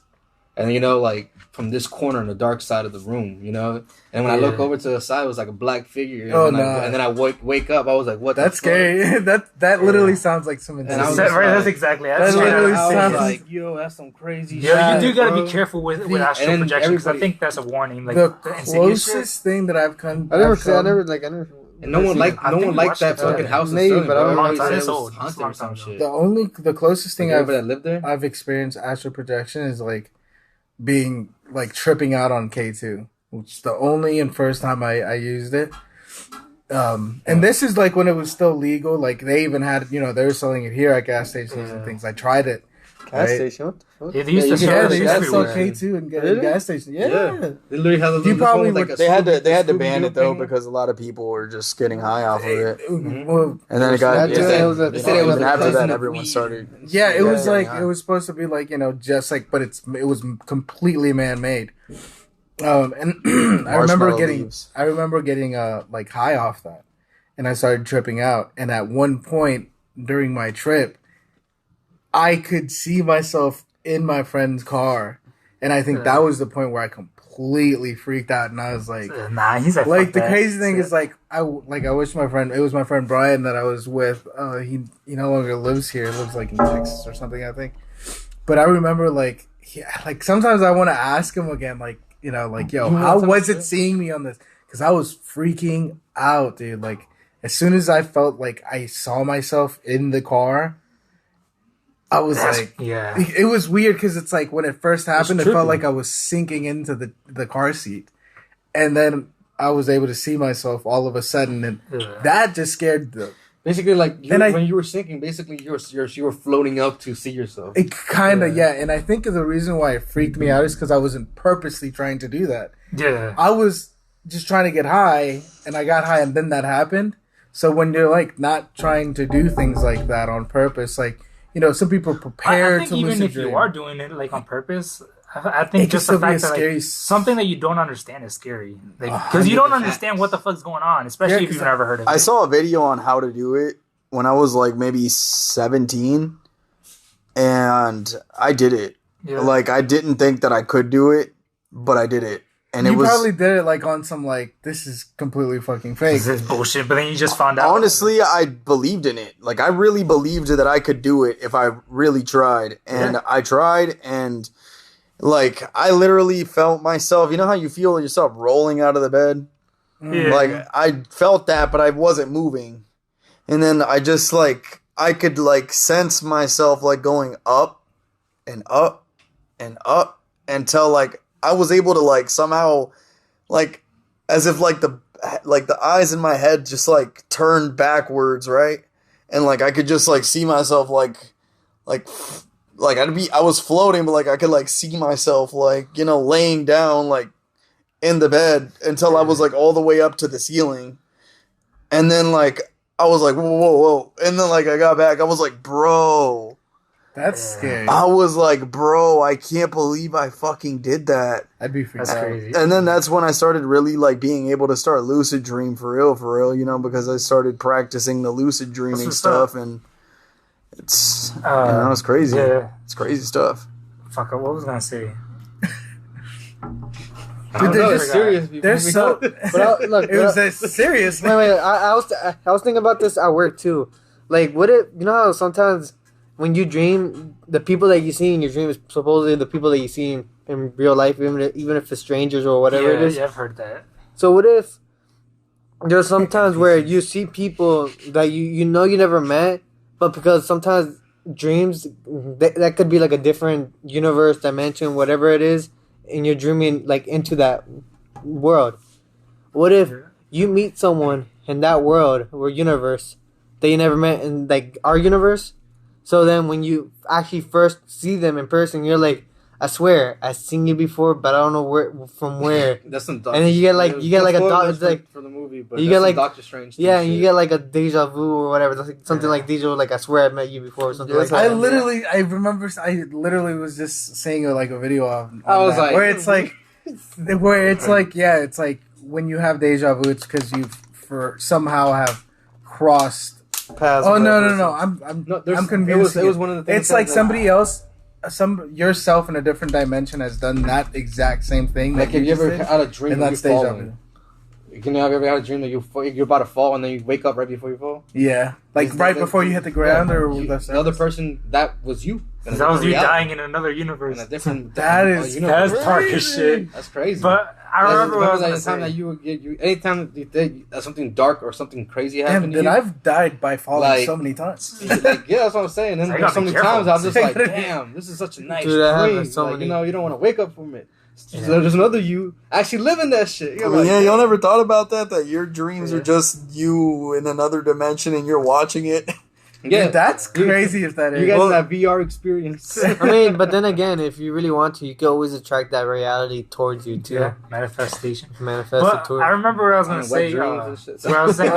And like from this corner in the dark side of the room, And when I look Yeah. over to the side, it was like a black figure. Oh, and, nah. and then I wake up. I was like, what? That's the fuck? scary. that literally sounds like some And I was insane. just Right, like- that's exactly That that's literally I was sounds- like, yo, that's some crazy shit. Yeah, you do gotta bro. be careful with And astral then projection because I everybody- think that's a warning. Like The the Insidious shit. closest thing that I've come. I never I've come- And no one liked I think we that watched it fucking together. house in Maybe, Sterling. but I bro. don't know. Everybody said It's it was old. It's haunted long or some time shit. the closest thing Like, everybody that lived there. I've experienced astral projection is like being like tripping out on K2, which is the only and first time I used it. And this is like when it was still legal. Like they even had, they were selling it here at gas stations and things. I tried it. Gas Right. station. What the fuck? Yeah, they used to you sell can Yeah, that they shit used to sell everywhere. K2 and get Really? gas stations. Yeah. They literally had a little. You probably like would- a They had to Scooby-Doo ban it though thing. because a lot of people were just getting high off of it. Well, And then it got That too, it was a- and they said it was even a after cousin that of everyone weed. started. yeah, it Yeah, was yeah, like yeah. it was supposed to be like just like, but it was completely man made. And I remember Marshmallow getting leaves. like high off that, and I started tripping out. And at one point during my trip, I could see myself in my friend's car, and I think that was the point where I completely freaked out, and I was like. Nah, he's like, Like fuck the that. crazy thing is like I wish it was my friend Brian that I was with. He no longer lives here. He lives like in Texas or something, I think. But I remember like sometimes I want to ask him again, like yo, how was it seeing me on this? Because I was freaking out, dude. Like as soon as I felt like I saw myself in the car, I was like, yeah. it was weird because it's like when it first happened, it trippy. felt like I was sinking into the car seat, and then I was able to see myself all of a sudden, and that just scared the. Basically, like And when you were sinking, basically you were floating up to see yourself. It kind of yeah, and I think the reason why it freaked me out is because I wasn't purposely trying to do that. Yeah. I was just trying to get high, and I got high, and then that happened. So when you're like not trying to do things like that on purpose, like some people I prepare think to even lucid if you dream. are doing it like on purpose, I think It just could the still be fact a that scary like, s- something that you don't understand is scary, because you don't 100%. understand what the fuck's going on, especially Yeah, if 'cause you've never heard of it. I saw a video on how to do it when I was like maybe 17, and I did it. Yeah. Like I didn't think that I could do it, but I did it, and you it was probably did it like on some like this is completely fucking fake. This is bullshit, but then you just found out. honestly I believed in it. Like I really believed that I could do it if I really tried, and I tried, and like I literally felt myself. You know how you feel yourself rolling out of the bed? Yeah. Like I felt that, but I wasn't moving. And then I just like I could like sense myself like going up and up and up until like I was able to like somehow like as if like the eyes in my head just like turned backwards, right? And like I could just like see myself like I was floating, but like I could like see myself like, you know, laying down like in the bed until I was like all the way up to the ceiling. And then like I was like, whoa. And then like I got back, I was like, bro. That's scary. I was like, bro, I can't believe I fucking did that. I'd be freaked That's out. crazy. And then that's when I started really like being able to start lucid dream for real, you know, because I started practicing the lucid dreaming what's stuff, up. and it's it's crazy. Yeah. It's crazy stuff. Fuck, what was I gonna say? I don't they're know, just- it's serious. They're so. Look, It was that serious. Wait, I was thinking about this at work too. Like, what if you know how sometimes when you dream, the people that you see in your dream is supposedly the people that you see in real life, even if it's strangers or whatever yeah, it is. Yeah, I've heard that. So what if there's sometimes where you see people that you know you never met, but because sometimes dreams that could be like a different universe, dimension, whatever it is, and you're dreaming like into that world. What if you meet someone in that world or universe that you never met in like our universe? So then when you actually first see them in person, you're like, I swear, I've seen you before, but I don't know from where. That's some And then you get like a spoilers like for the movie, but you you get get like- Doctor Strange. yeah, and you get like a deja vu or whatever, something like deja vu, like I swear I met you before or something Yeah, like so that. I remember, I literally was just seeing like a video of. I was that, like- where it's like, it's like when you have deja vu, it's because you somehow have crossed. Paths Oh or no, whatever. I'm I'm confused. It was one of the things. It's like somebody else, yourself in a different dimension has done that exact same thing. Like, that have you ever just did, had a dream and that that's you're deja falling? vu. You know, have you ever had a dream that you're about to fall and then you wake up right before you fall? Yeah, like Is right that- before you hit the ground, Yeah, or you- the the other person that was you. In a That was different you reality, dying in another universe. in a different. That different, is- universe. That's dark as shit. That's crazy. But I remember what I was that gonna time that say. you anytime you think that something dark or something crazy Damn, happened to then you. I've died by falling Like- so many times. Like, yeah, that's what I'm saying. And So you then gotta so be many careful. times I was just like, Dude, damn, this is such a nice Dude, that dream. happens so Like, many- you know, you don't want to wake up from it. So Yeah. there's another you actually living that shit. I You're mean, like, yeah, y'all never thought about that? That your dreams Yeah. are just you in another dimension and you're watching it? yeah, Dude, that's You- crazy if that is. You guys Well- have VR experience. I mean, but then again, if you really want to, you can always attract that reality towards you too. Yeah, manifestation. Manifest it But to I it. remember what I was I gonna mean, wet say. dreams and shit. Where I was saying,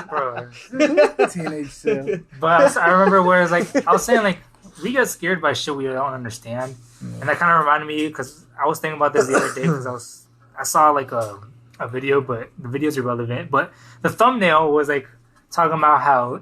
bro. Teenage Sim. But I remember where it's like I was saying like we get scared by shit we don't understand, and that kind of reminded me because I was thinking about this the other day because I saw like a video, but the video's irrelevant. But the thumbnail was like talking about how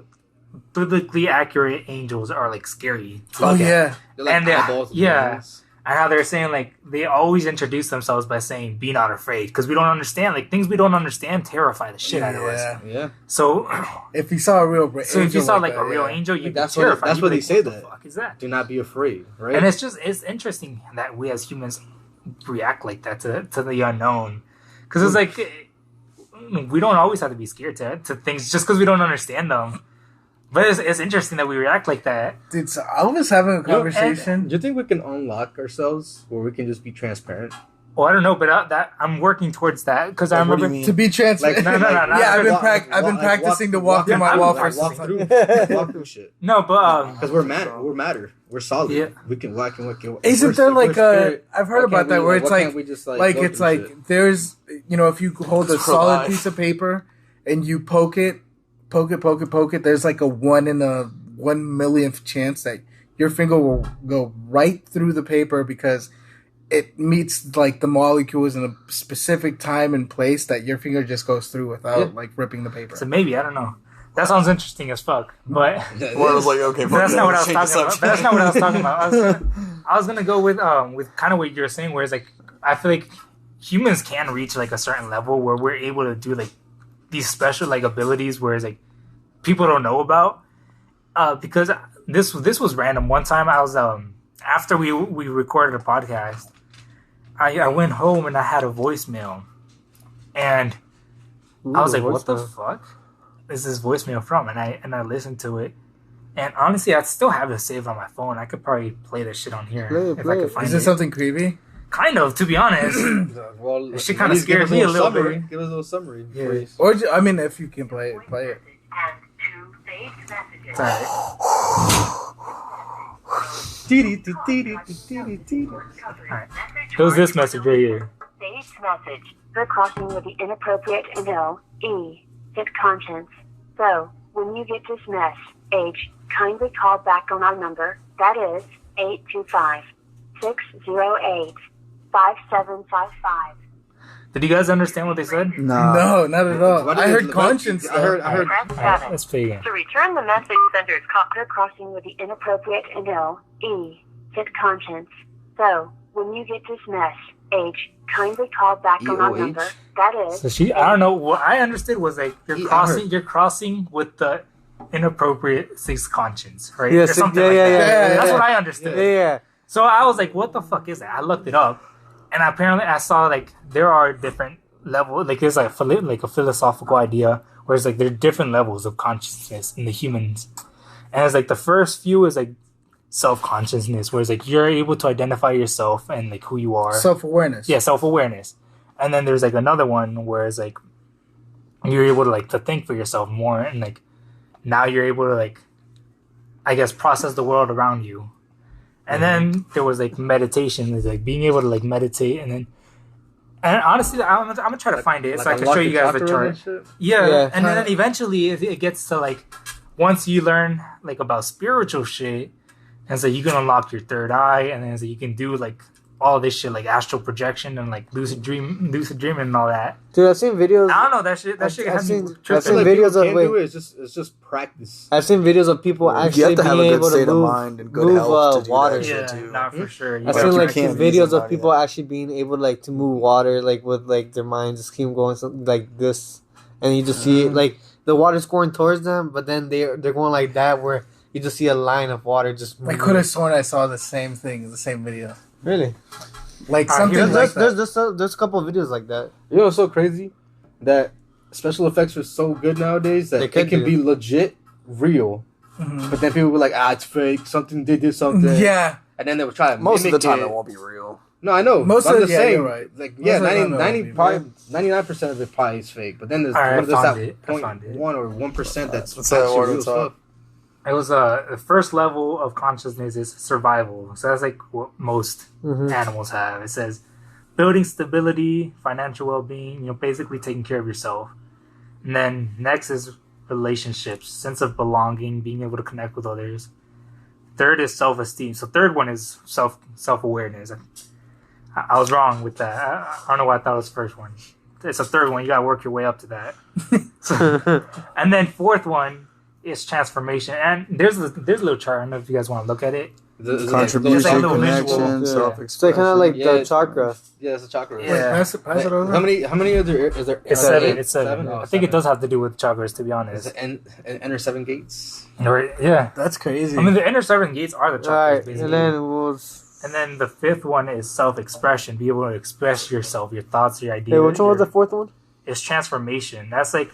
biblically accurate angels are like scary to Oh look at. yeah, They're like And they- eyeballs and yeah. brains. And how they're saying like they always introduce themselves by saying "Be not afraid" because we don't understand like things we don't understand terrify the shit out of us. yeah. Yeah, So, If you saw a real, so if you angel saw like that, a real yeah. angel, you'd Like, be that's what- terrified. that's You'd what be they like, say what the that. fuck is that? do not be afraid, right? And it's interesting that we as humans react like that to the unknown because it's like we don't always have to be scared to things just because we don't understand them. But it's interesting that we react like that. Dude, so I was having a conversation. Do you think we can unlock ourselves where we can just be transparent? Well, I don't know, but I'm working towards that because I Like, what do remember. you mean? To be transparent, Like, no, yeah, I've been Walk- I've been walk- practicing to walk through yeah, my I'm wall like, for walk some through, time. walk through shit. No, but Because we're matter. We're matter. We're solid. Yeah. We can walk and walk. Isn't there like I've heard about that where it's like we just, it's like there's if you hold a Just solid provide. piece of paper and you poke it, there's like a 1 in a 1 millionth chance that your finger will go right through the paper because it meets like the molecules in a specific time and place that your finger just goes through without like ripping the paper. So maybe, I don't know. That sounds interesting as fuck. But Well, I was like, okay, but that's not what I was change the talking about. subject. But that's not what I was talking about. I was gonna go with kind of what you're saying, where it's like I feel like humans can reach like a certain level where we're able to do like these special like abilities, where it's like people don't know about. Because this was random. One time I was after we recorded a podcast, I went home and I had a voicemail, and I was like, "What the fuck is this voicemail from?" And I listened to it, and honestly, I still have it saved on my phone. I could probably play this shit on here if I could find Is it. this something creepy? Kind of, to be honest. Well, This shit at kinda least give scares us me a little summary. bit. Give us a little summary. Yeah. please. Or I mean, if you can play it, play it. And to save messages. It's alright. Alright. It was this message right here. Saved message. The crossing with the inappropriate and O-E. Hit conscience. So, when you get this mess, H, kindly call back on our number. That is 825-608-5755. Did you guys understand what they said? No, not at all. What I is heard it? conscience. I heard. Press Alright, 7. let's play again. To return the message, sender's the crossing with the inappropriate and O-E. Hit conscience. So, when you get this mess, H, kindly call back on our EOH? number. That is So I don't know. What I understood was like you're crossing with the inappropriate sixth conscience, right? Yeah, Or something like yeah, that. yeah, That's yeah. what I understood. Yeah. So I was like, what the fuck is that? I looked it up, and apparently I saw like there are different levels. Like there's like a philosophical idea where it's like there are different levels of consciousness in the humans, and it's like the first few is like self-consciousness, where it's like you're able to identify yourself and like who you are. Self-awareness. Yeah, self-awareness. And then there's like another one where it's like you're able to like to think for yourself more, and like now you're able to like I guess process the world around you. And then there was like meditation, is like being able to like meditate, and honestly I'm gonna try to find it so I can show you guys the chart. Yeah, Yeah. and then eventually it gets to like once you learn like about spiritual shit, and so you can unlock your third eye, and then so you can do like all this shit like astral projection and like lucid dreaming and all that. Dude, I've seen videos. I don't know that shit. That I've- shit I've has me seen- I tripping. feel like videos people of- can't wait. do it. It's just practice. I've seen videos of people You actually have to have a being good able to state of move, mind and good move health to do water. that shit Yeah, too. not for sure. You I've gotta seen you like practice. can't be videos of somebody people that- actually being able like to move water like with like their mind just keep going something like this, and you just see it like the water's going towards them, but then they're going like that where you just see a line of water just. I moving. could have sworn I saw the same thing, the same video. Really. Like Alright, something here's- like that. There's a couple of videos like that. You know what's so crazy? That special effects are so good nowadays that They it could can be. be legit real. Mhm. But then people will be like, it's fake. Something they did something. Yeah, And then they will try to Most of the mimic time, it. it won't be real. No, I know. Most I'm of just yeah, saying. you're right. Like, Most yeah, of the time, 90, it won't be 99% of it probably is fake. But then there's, Alright, what is I found that? it. I found it. 0.1 or 1% that's What's that actually word real on top? stuff. It was the first level of consciousness is survival. So that's like what most Mm-hmm. animals have. It says building stability, financial well-being, basically taking care of yourself. And then next is relationships, sense of belonging, being able to connect with others. Third is self-esteem. So third one is self-awareness. I was wrong with that. I don't know why I thought it was the first one. It's a third one. You gotta work your way up to that. And then fourth one is transformation. And there's a little chart. I don't know if you guys want to look at it. Is it Contribution, It's like a little visual. connection, Yeah. self-expression. So kind of like Yeah, the chakra. Yeah, it's a chakra. Yeah. Wait, pass it over. How many are there? Is there? It's are there seven. eight? It's seven. Oh, I think it seven. does have to do with chakras, to be Is honest. it enter 7 gates? Right, yeah. That's crazy. I mean, the inner seven gates are the chakras, Right, basically. and then we'll. And then the fifth one is self-expression. Be able to express yourself, your thoughts, your ideas. Hey, which one was the fourth one? Is transformation. That's like,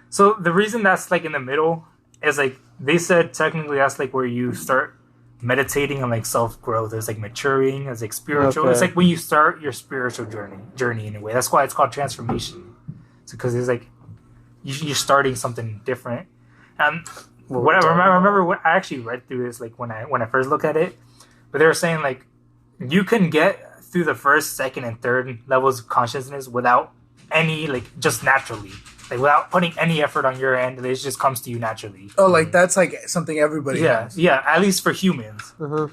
so the reason that's like in the middle is like they said technically that's like where you start meditating on like self-growth. It's like maturing. It's like spiritual. Okay. It's like when you start your spiritual journey in a way. That's why it's called transformation. It's because it's like you're starting something different. And whatever. I remember when I actually read through this like when I first looked at it, but they were saying like you can get through the first, second, and third levels of consciousness without any like just naturally, like without putting any effort on your end. It just comes to you naturally. oh, like that's like something everybody Yeah, has. yeah. At least for humans. Uh-huh.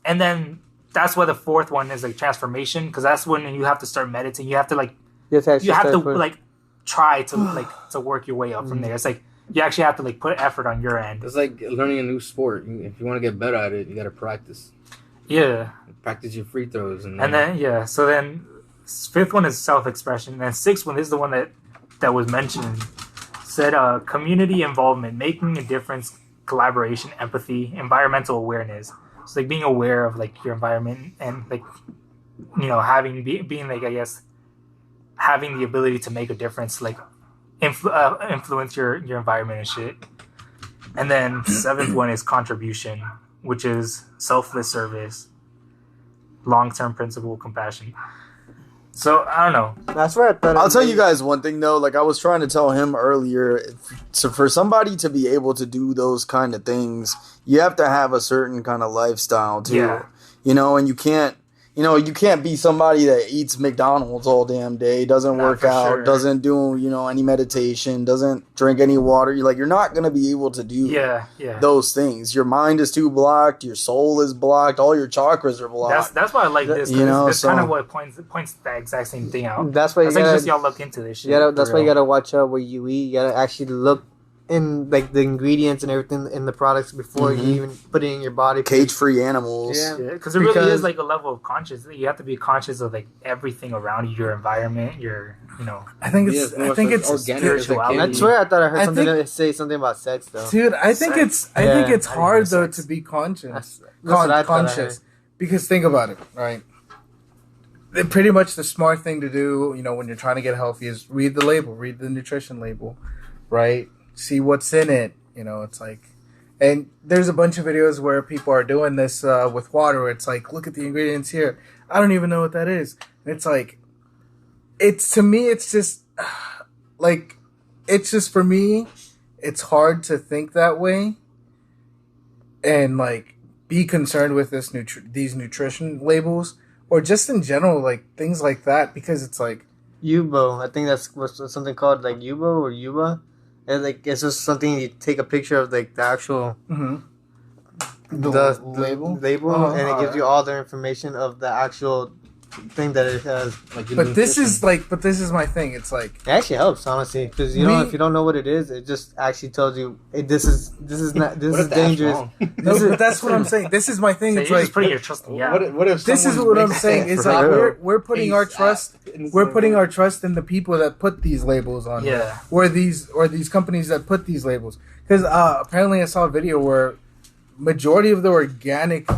And then that's why the fourth one is like transformation, because that's when you have to start meditating. You have to like You have to, you have to like try to like to work your way up from there. It's like you actually have to like put effort on your end. It's like learning a new sport. If you want to get better at it, you got to practice. Yeah, Practice your free throws, and then so then fifth one is self-expression, and then sixth one is the one that was mentioned. Said community involvement, making a difference, collaboration, empathy, environmental awareness. It's like being aware of like your environment and like being like I guess having the ability to make a difference, like influence your environment and shit. And then seventh one is contribution, which is selfless service, long-term principle, compassion. So I don't know. That's where I thought. I'll tell you guys one thing though. Like I was trying to tell him earlier, so for somebody to be able to do those kind of things, you have to have a certain kind of lifestyle too. Yeah. And you can't be somebody that eats McDonald's all damn day, doesn't work for out, sure. doesn't do any meditation, doesn't drink any water. You're not gonna be able to do those things. Your mind is too blocked, your soul is blocked, all your chakras are blocked. That's why I like this. It's kind of what points the exact same thing out. That's why just y'all look into this shit. That's why you gotta watch out what you eat. You gotta actually look in like the ingredients and everything in the products before you even put it in your body. Cage-free animals. Yeah, because it really is like a level of consciousness. You have to be conscious of like everything around you, your environment, your I think it's organic. spirituality. That's where I thought I heard say something about sex though. Dude, I think it's hard though to be conscious. That's what I thought I Conscious. Because think about it, right? Pretty much the smart thing to do, when you're trying to get healthy is read the label, read the nutrition label, right? See what's in it. It's like, and there's a bunch of videos where people are doing this with water. Where it's like, look at the ingredients here. I don't even know what that is. And it's like, to me, it's just like, for me, it's hard to think that way and like be concerned with these nutrition labels or just in general, like things like that, because it's like Yubo. I think that's something called like Yubo or Yuba. And like it's just something you take a picture of like the actual the label, and it gives you all the information of the actual thing that it has. But this is my thing. It's like it actually helps honestly because if you don't know what it is, it just actually tells you hey, this is dangerous. But that's what I'm saying. This is my thing. So it's you're like just putting your trust in What if this is what I'm saying. It's like we're putting our trust. We're putting our trust in the people that put these labels on. Yeah. Or these companies that put these labels. Because apparently I saw a video where majority of the organic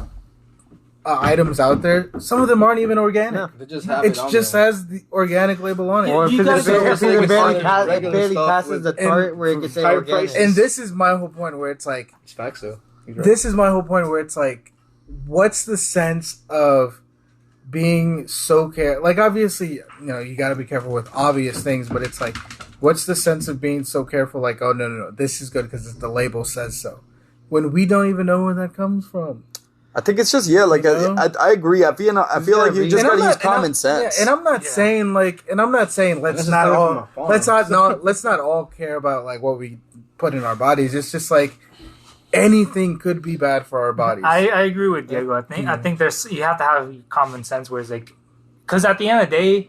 items out there, some of them aren't even organic. Yeah. They just have It just has the organic label on it. Or You if gotta it barely regular stuff passes the with- part where it can say higher organic. prices. And this is my whole point where it's like, It's facts though. He's right. this is my whole point where it's like, what's the sense of being so like obviously you got to be careful with obvious things, but it's like, what's the sense of being so careful like, oh no, this is good because the label says so, when we don't even know where that comes from. I think it's just I agree. I feel like you just gotta use common sense. Yeah, and I'm not saying let's just not start all from a farm. let's not all care about like what we put in our bodies. It's just like anything could be bad for our bodies. I agree with Diego. I think you have to have common sense where it's like, because at the end of the day,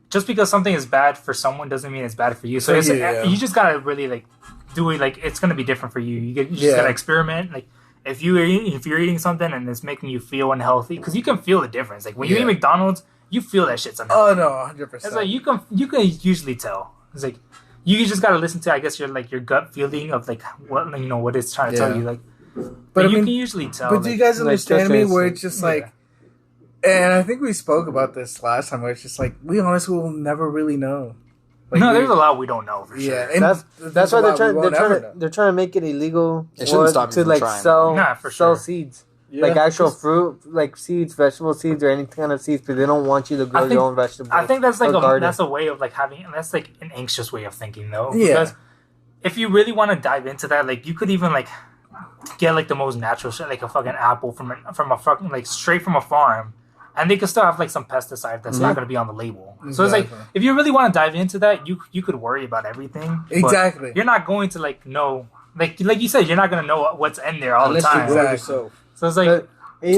just because something is bad for someone doesn't mean it's bad for you. So you just gotta really like do it. Like it's gonna be different for you. You just gotta experiment. Like if you're eating something and it's making you feel unhealthy, because you can feel the difference. Like when you eat McDonald's, you feel that shit's unhealthy. Oh no, 100%. It's like you can usually tell. It's like you just gotta listen to, I guess, your gut feeling of like what it's trying to tell you. Like, but you can usually tell. But do you guys understand me? Where it's just like, like, and I think we spoke about this last time. Where it's just like we honestly will never really know. Like, no, there's a lot we don't know for sure. Yeah, and that's why they're trying to make it illegal It shouldn't stop you to from like trying. sell sure. seeds. Yeah. Like actual fruit, like seeds, vegetable seeds, or any kind of seeds, but they don't want you to grow your own vegetables. I think that's like garden. that's a way of like that's like an anxious way of thinking though. Yeah. Because if you really want to dive into that, like you could even like get like the most natural shit, like a fucking apple from a fucking like straight from a farm, and they could still have like some pesticide that's not going to be on the label. So it's like if you really want to dive into that, you could worry about everything. Exactly. You're not going to like know like you said, you're not going to know what's in there all the time. Exactly. So it's like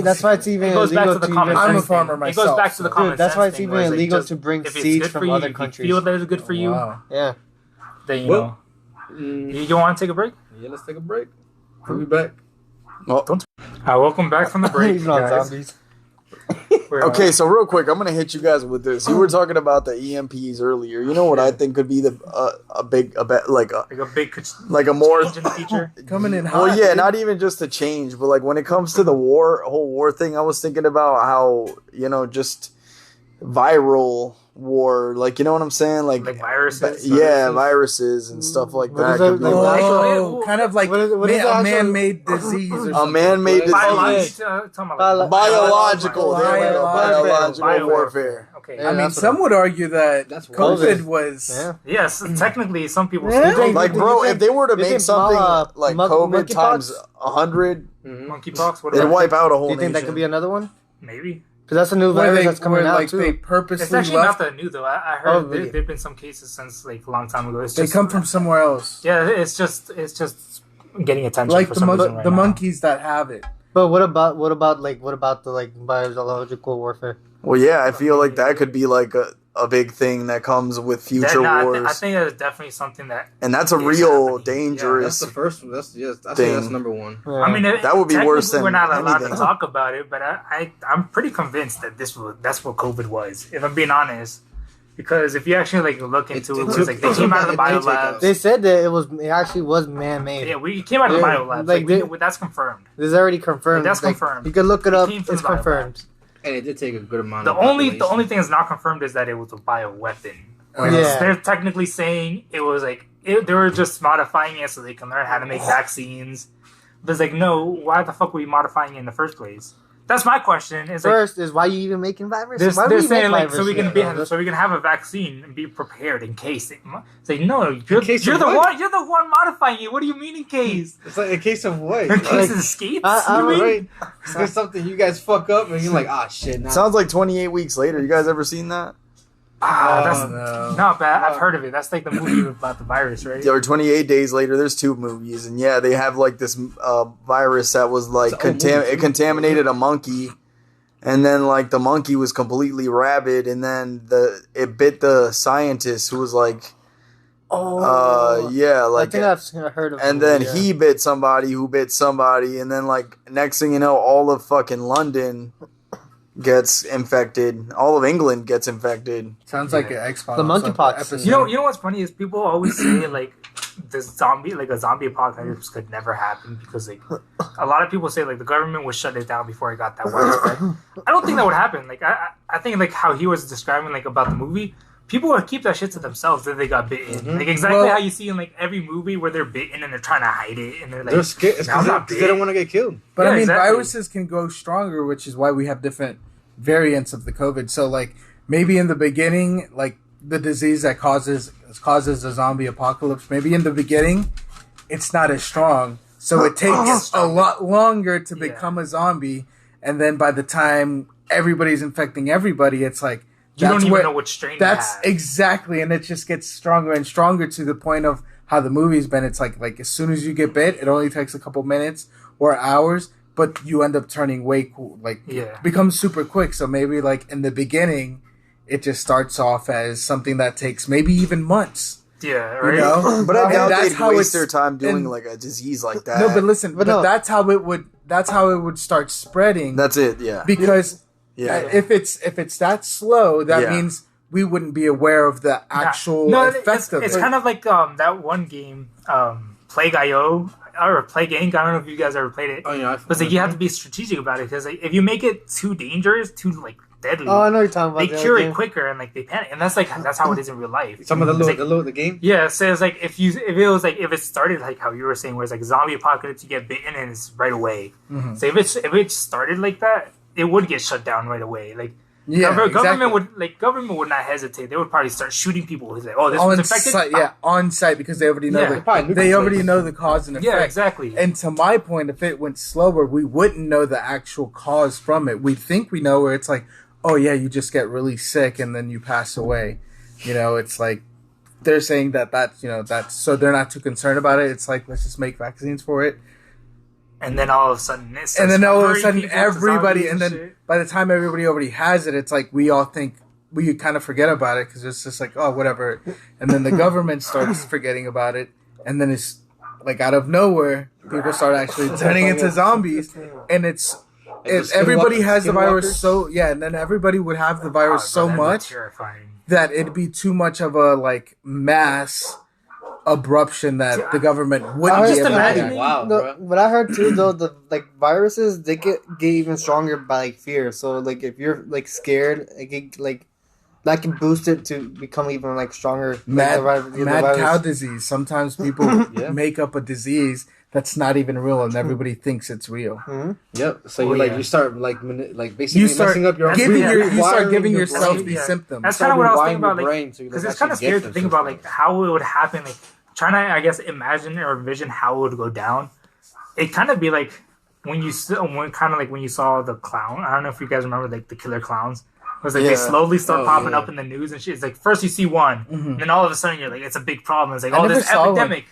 That's why it's even It goes back illegal to the to common even. I'm a sense thing. farmer It myself, goes back to the so- common Dude, that's sense why it's thing, even where it's like, illegal just to bring if it's seeds good from for you, other if countries. you feel that it's good for you, Wow. Yeah. then you Well, know. You want to take a break? Yeah, let's take a break. We'll be back. Well, Welcome back from the break, Even on guys. zombies. okay, so real quick, I'm gonna hit you guys with this. You were talking about the EMPs earlier. You know what I think could be the Like a big like a more change in the future. Coming in hot. well, yeah, dude. not even just a change, but like when it comes to the whole war thing, I was thinking about how just viral war, like you know what I'm saying, like viruses. viruses and stuff like What that. is that, Could be like, like Oh, kind of like What is it a actually- man-made disease or a something. man-made disease. Biological, there we go. Biological warfare. Okay. Yeah. I mean, that's what some would argue that That's COVID COVID. was. Yeah. Yes, technically, some people Yeah. say Like, bro, if they were to you make think, something like COVID monkeypox? times 100, monkeypox. What it'd about wipe out a whole Do you think that nation. could be another one? maybe? Because that's a new Where virus they, that's coming where, out like, too. they It's purposely actually left. not that new though. I heard Oh, really? there've been some cases since like a long time ago. It's They just, come from somewhere else. yeah. It's just getting attention Like for the some reason right the now. monkeys that have it. But what about the biological warfare? Well, yeah, I feel like that could be like a big thing that comes with future wars. I think that is definitely something that. And that's a is real happening. dangerous. That's the first one. That's I thing. say that's number one. Yeah. I mean, That would be worse technically than we're not allowed anything. to talk about it, but I'm pretty convinced that that's what COVID was. If I'm being honest, because if you actually like look into it, it's like they came out of the bio labs. They said that it actually was man-made. Yeah, we came out of the Yeah, bio labs. like, That's confirmed. This is already confirmed. That's Like, confirmed. You can look it It up. came from It's the bio confirmed. labs. And it did take a good amount. The of only population. thing that's not confirmed is that it was a bio weapon. Yeah. They're technically saying it was like they were just modifying it so they can learn how to make vaccines. But it's like, no, why the fuck were you modifying it in the first place? That's my question. Is like First is why you even making viruses? Why they're would you saying make like so we can viruses? so we can have a vaccine and be prepared in case. It's like no, you're case the of what? one modifying it. What do you mean in case? It's like a case of what? In case Like, it escapes? I You mean? right? There's something you guys fuck up and you're like, ah, shit. Nah. Sounds like 28 weeks later. You guys ever seen that? That's no. not bad. I've heard of it. That's like the movie about the virus, right? Or 28 days later, there's two movies, and yeah, they have like this virus that was like It's an old movie, it too. contaminated a monkey, and then like the monkey was completely rabid, and then it bit the scientist who was like, yeah, I like, think I've heard of. and it, then yeah. he bit somebody who bit somebody, and then like next thing you know, all of fucking London gets infected, all of England gets infected. Sounds like an X-Files The monkeypox. episode. You know what's funny is people always say like a zombie apocalypse could never happen because like a lot of people say like the government would shut it down before it got that widespread. I don't think that would happen. Like I think like how he was describing like about the movie, people would keep that shit to themselves that they got bitten. Like exactly Well- how you see in like every movie where they're bitten and they're trying to hide it and they're like They're scared. It's "No, I'm not because they don't bit." want to get killed. But Yeah, I mean, exactly. viruses can go stronger, which is why we have different variants of the COVID. So, like, maybe in the beginning, like the disease that causes a zombie apocalypse, maybe in the beginning, it's not as strong. So it takes a lot longer to become a zombie, and then by the time everybody's infecting everybody, it's like You don't that's even where- know what strain. That's you have. exactly, and it just gets stronger and stronger to the point of how the movie's been. It's like as soon as you get bit, it only takes a couple minutes or hours, but you end up turning Yeah. becomes super quick. So maybe like in the beginning, it just starts off as something that takes maybe even months. Yeah, You right. know, But I And doubt that's they'd how waste it's- their time doing and- like a disease like that. No, but listen, but no. that's how it would. That's how it would start spreading. That's it. Yeah. because Yeah. if it's that slow, that Yeah. means we wouldn't be aware of the actual effect of it's it. kind of like that one game, Plague.io or Plague Inc. I don't know if you guys ever played it. Oh yeah, But it's like you have to be strategic about it because like if you make it too dangerous, too like deadly, Oh, I know what you're talking about. they the cure other it day. quicker and like they panic, and that's how it is in real life. Some of the It's little like- the game. Yeah, so it's like if it started like how you were saying, where it's like zombie apocalypse, you get bitten and it's right away. Mm-hmm. So if it started like that, it would get shut down right away. Like Yeah, government would not hesitate. They would probably start shooting people. It's like, oh, this on was infected. site, yeah, on site because they already know Yeah, probably they nuclear already places. know the cause and effect. Yeah, exactly. And to my point, if it went slower, we wouldn't know the actual cause from it. We think we know where it's like, oh yeah, you just get really sick and then you pass away. You know, it's like they're saying that's so they're not too concerned about it. It's like let's just make vaccines for it. and then all of a sudden it starts And then all of a converting sudden, people to everybody, zombies and then shit. by the time everybody already has it, it's like we all think we kind of forget about it because it's just like, oh, whatever. And then the government starts forgetting about it, and then it's like out of nowhere, people start actually turning into zombies, and it's everybody has the virus. So yeah, and then everybody would have the virus Oh, so that'd be much terrifying. that it'd be too much of a like mass abruption that the government wouldn't I be just able to imagine- handle. Wow, No, bro. but I heard too though the like viruses they get even stronger by like fear. So like if you're like scared, it get, like that can boost it to become even like stronger. Like, Mad, the mad virus. cow disease. Sometimes people Yeah. make up a disease that's not even real, and everybody thinks it's real. Yep. So Oh, you like yeah. you start like basically You start messing up your giving yeah, you start rewiring giving your yourself brain. these Yeah. symptoms. That's kind of what I was thinking about, like, because because it's kind of scary to think about, like, how it would happen, like, trying to, I guess, imagine or envision how it would go down. It kind of be like when you saw the clown. I don't know if you guys remember, like, the killer clowns. It was like they Yeah. slowly start Oh, popping yeah. up in the news and shit. It's like first you see one, and then all of a sudden you're like, it's a big problem. It's like, I oh, never this saw one. epidemic.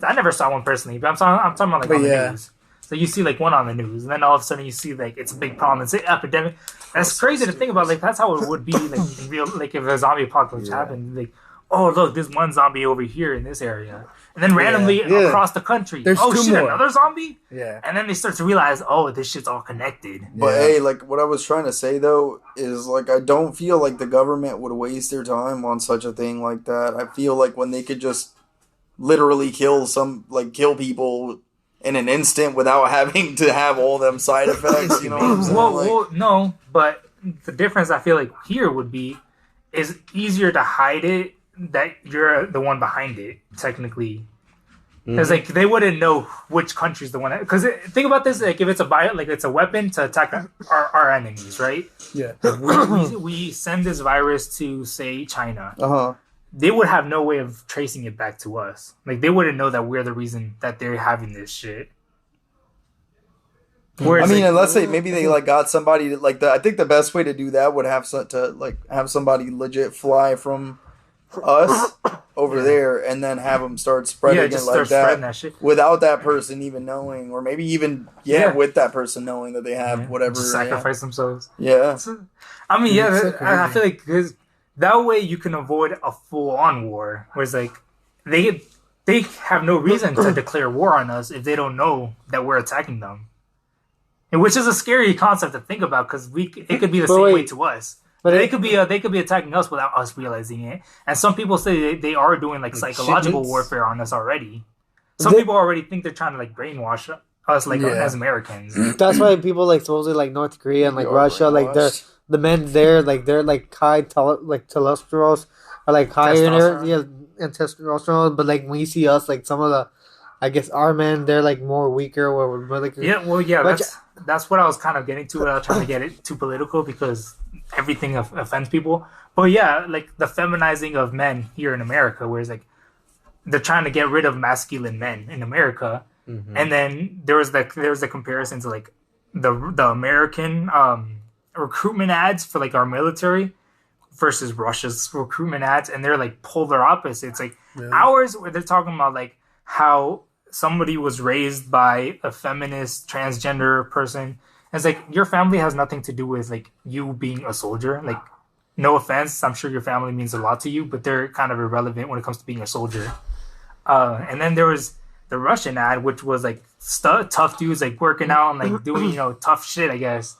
I never saw one personally, but I'm talking about like But on the yeah. news. So you see like one on the news, and then all of a sudden you see like it's a big problem. It's an epidemic. That's crazy to think about. Like that's how it would be like in real. Like if a zombie apocalypse happened, like oh look, there's one zombie over here in this area, and then randomly Yeah. across the country, There's oh two shit, more. another zombie. Yeah. And then they start to realize, oh, this shit's all connected. But Yeah. hey, like what I was trying to say though is like I don't feel like the government would waste their time on such a thing like that. I feel like when they could just literally kill people in an instant without having to have all them side effects, you know what I'm saying? Like, Well, no, but the difference I feel like here would be is easier to hide it that you're the one behind it technically. Because like they wouldn't know which country's the one. Because think about this: like if it's it's a weapon to attack our enemies, right? Yeah. We send this virus to say China. uh-huh. They would have no way of tracing it back to us. Like they wouldn't know that we're the reason that they're having this shit. I Whereas, mean, like, and let's say maybe they like got somebody to, like I think the best way to do that would have have somebody legit fly from us over there and then have them start spreading yeah, it just like start spreading that that shit. without that person even knowing, or maybe even Yeah. with that person knowing that they have whatever. Just sacrifice themselves. Yeah. I mean, yeah, It's so I crazy. feel like 'cause that way you can avoid a full-on war. Whereas, like, they have no reason to declare war on us if they don't know that we're attacking them, and which is a scary concept to think about because it could be the But same way wait. to us. But They it- could be attacking us without us realizing it. And some people say they are doing like psychological shipments? warfare on us already. Some They- people already think they're trying to like brainwash us like Yeah. as Americans. That's why people like supposedly like North Korea and like You are Russia, like brainwashed. the men there, like they're like high cholesterol are like higher in their Testosterone. and testosterone. But like when you see us, like some of the, I guess our men, they're like more weaker. Where we're really Yeah, well, yeah, But- that's what I was kind of getting to without trying to get it too political because everything offends people. But yeah, like the feminizing of men here in America, whereas like they're trying to get rid of masculine men in America, and then there was the comparison to like the American recruitment ads for like our military versus Russia's recruitment ads, and they're like polar opposites. Like ours, where they're talking about like how somebody was raised by a feminist transgender person. And it's like your family has nothing to do with like you being a soldier. Like, no offense, I'm sure your family means a lot to you, but they're kind of irrelevant when it comes to being a soldier. And then there was the Russian ad, which was like tough dudes like working out and like doing tough shit, I guess.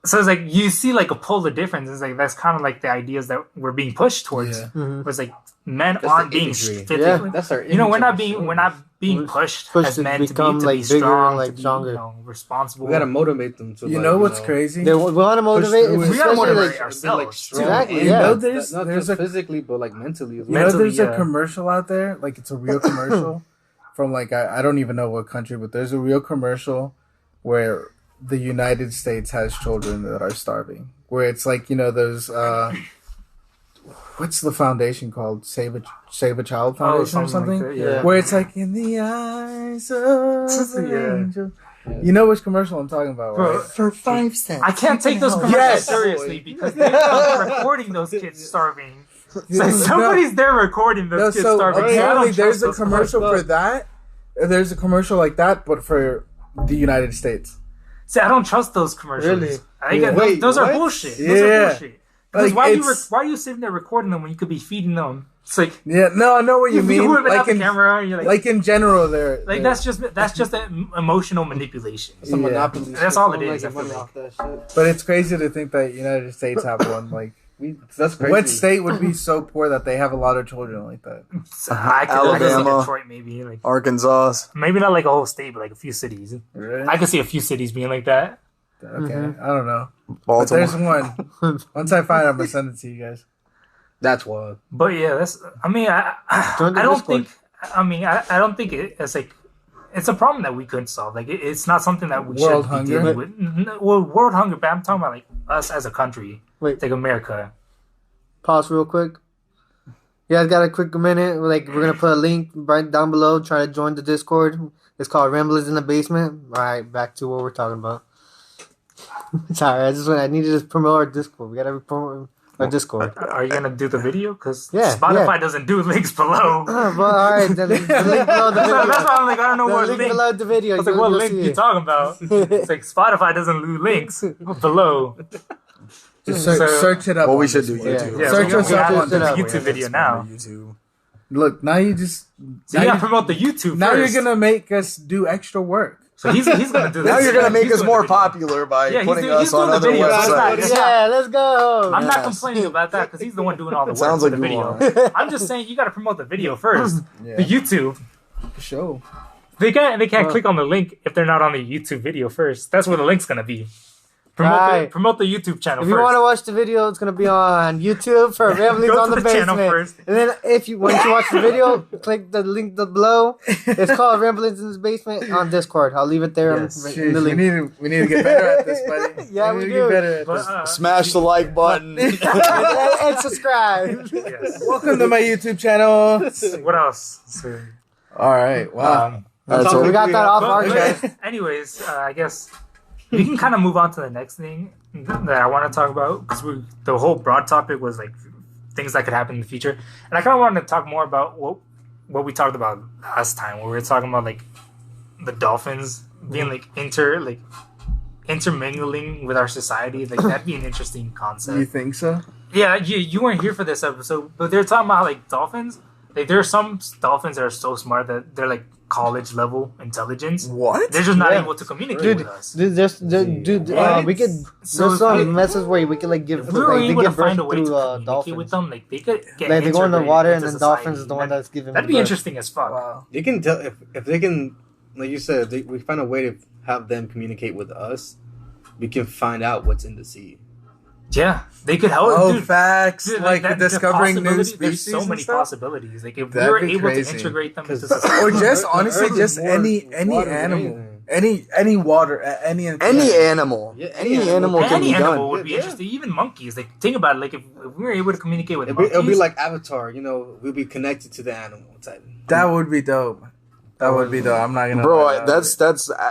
So it's like you see like a polar difference. It's like that's kind of like the ideas that we're being pushed towards. Yeah. Where it's like men That's aren't the being imagery. physically. That's our. We're not image of being pushed Pushed as to men become, to like, be bigger, strong, like, to be, stronger. responsible. We gotta motivate them to. You like, know what's crazy? they want to motivate. through it. We gotta especially, motivate like, ourselves. strong. Exactly, You yeah. know, There's there's not just a physically, but like mentally as You well. know, Mentally, there's yeah. a commercial out there, like it's a real commercial from like I don't even know what country, but there's a real commercial where the United States has children that are starving. Where it's like those what's the foundation called? Save a Child Foundation or something. Like that, Yeah. Where it's like in the eyes of an Yeah. angel. You know which commercial I'm talking about, Bro, right? For 5 cents. I can't take those commercials Yes! seriously because they're recording those kids starving. So somebody's there recording those No, kids so starving. apparently I don't there's trust a those commercial commercials. for that. There's a commercial like that, but for the United States. See, I don't trust those commercials. Really? Wait, those are what? bullshit. Those Yeah. are bullshit. Because Like, why are you sitting there recording them when you could be feeding them? It's like Yeah, no, I know what you if mean. you whip it out Like the in, camera, and you're like in general, they're that's just an emotional manipulation. Some Yeah. monopoly. That's shit. all it Someone is, I making feel money like. off that shit. But it's crazy to think that United States have one. Like, That's crazy. what state would be so poor that they have a lot of children like that? So I could see Alabama. Detroit maybe, like Arkansas. maybe not like a whole state, but like a few cities. Really? I could see a few cities being like that. Okay, Mm-hmm. I don't know. But Baltimore. there's one. Once I find it, I'm gonna send it to you guys. That's wild. But yeah, that's. I mean, I Join the don't Discord. think. I mean, I don't think it's like. It's a problem that we couldn't solve. Like, it's not something that we World should be hunger? dealing with. Well, world hunger, but I'm talking about like us as a country, Wait. like America. Pause real quick. You guys got a quick minute? Like, we're gonna put a link right down below. Try to join the Discord. It's called Ramblers in the Basement. All right, back to what we're talking about. Sorry, I needed to promote our Discord. We gotta promote our Discord. Are you gonna do the video? Because Yeah, Spotify yeah. doesn't do links below. But all right, the link below the That's video. why I'm like, I don't know The what link link. below the video. I was like, what link you talking about? It's like Spotify doesn't do links below. Just So- search it up. Well, we on should do Discord. YouTube. Yeah, Search we yourself have on the Discord. YouTube video now. YouTube. Look, now you just So now you gotta you- promote the YouTube now first. you're gonna make us do extra work. So he's gonna do this. Now you're gonna make He's us doing more the video. popular by Yeah, he's putting doing- he's us on doing the other video. It's not- websites. it's Yeah, let's go. I'm not Yes. complaining about that because he's the one doing all the work Sounds for like the you video. are. I'm just saying you got to promote the video first. Yeah. The YouTube. Show. They can't click on the link if they're not on the YouTube video first. That's where the link's gonna be. Right. Promote the YouTube channel If you first. want to watch the video, it's gonna be on YouTube for Ramblings Go on to the the channel Basement. first. And then once you watch the video, click the link below. It's called Ramblings in the Basement on Discord. I'll leave it there Yes. in Jeez, the link. we need to get better at this, buddy. Yeah, we need to do. get better at But, this. Smash the like button. and subscribe. yes. Welcome to my YouTube channel. What else? So, All right. Wow. That's So what we got that off our but, chest. anyways, I guess we can kind of move on to the next thing that I want to talk about because the whole broad topic was like things that could happen in the future, and I kind of wanted to talk more about what we talked about last time, where we were talking about like the dolphins being like intermingling with our society. Like that'd be an interesting concept. You think so? Yeah, you weren't here for this episode, but they're talking about like dolphins. Like there are some dolphins that are so smart that they're like college level intelligence. What? They're just not Yeah. able to communicate Dude, with us. dude, we could. So There's some if- messages where we could like give. If we were like, they able to give birth find a way to through communicate dolphins. with them, like they could get Like they go in the integrated water, and into then society. dolphins is the one that's giving. That'd be birth. interesting as fuck. Wow. You can tell if they can, like you said, we find a way to have them communicate with us. We can find out what's in the sea. Yeah, they could help. Oh, dude, facts. dude, Like that- discovering the new possibility- species. There's so and many stuff? possibilities. Like if we That'd were be able crazy. to integrate them into 'Cause- society. Or just The honestly, Earth is just more any water than animal, anything. any water, any Any animal. Yeah, Any any animal can Any be animal done. would be Yeah. interesting. Even monkeys. Like think about it. Like if we were able to communicate with It'll monkeys, be like Avatar. You know, we'll be connected to the animal type. that would be dope. That would be dope. I'm not gonna. lie, Bro, that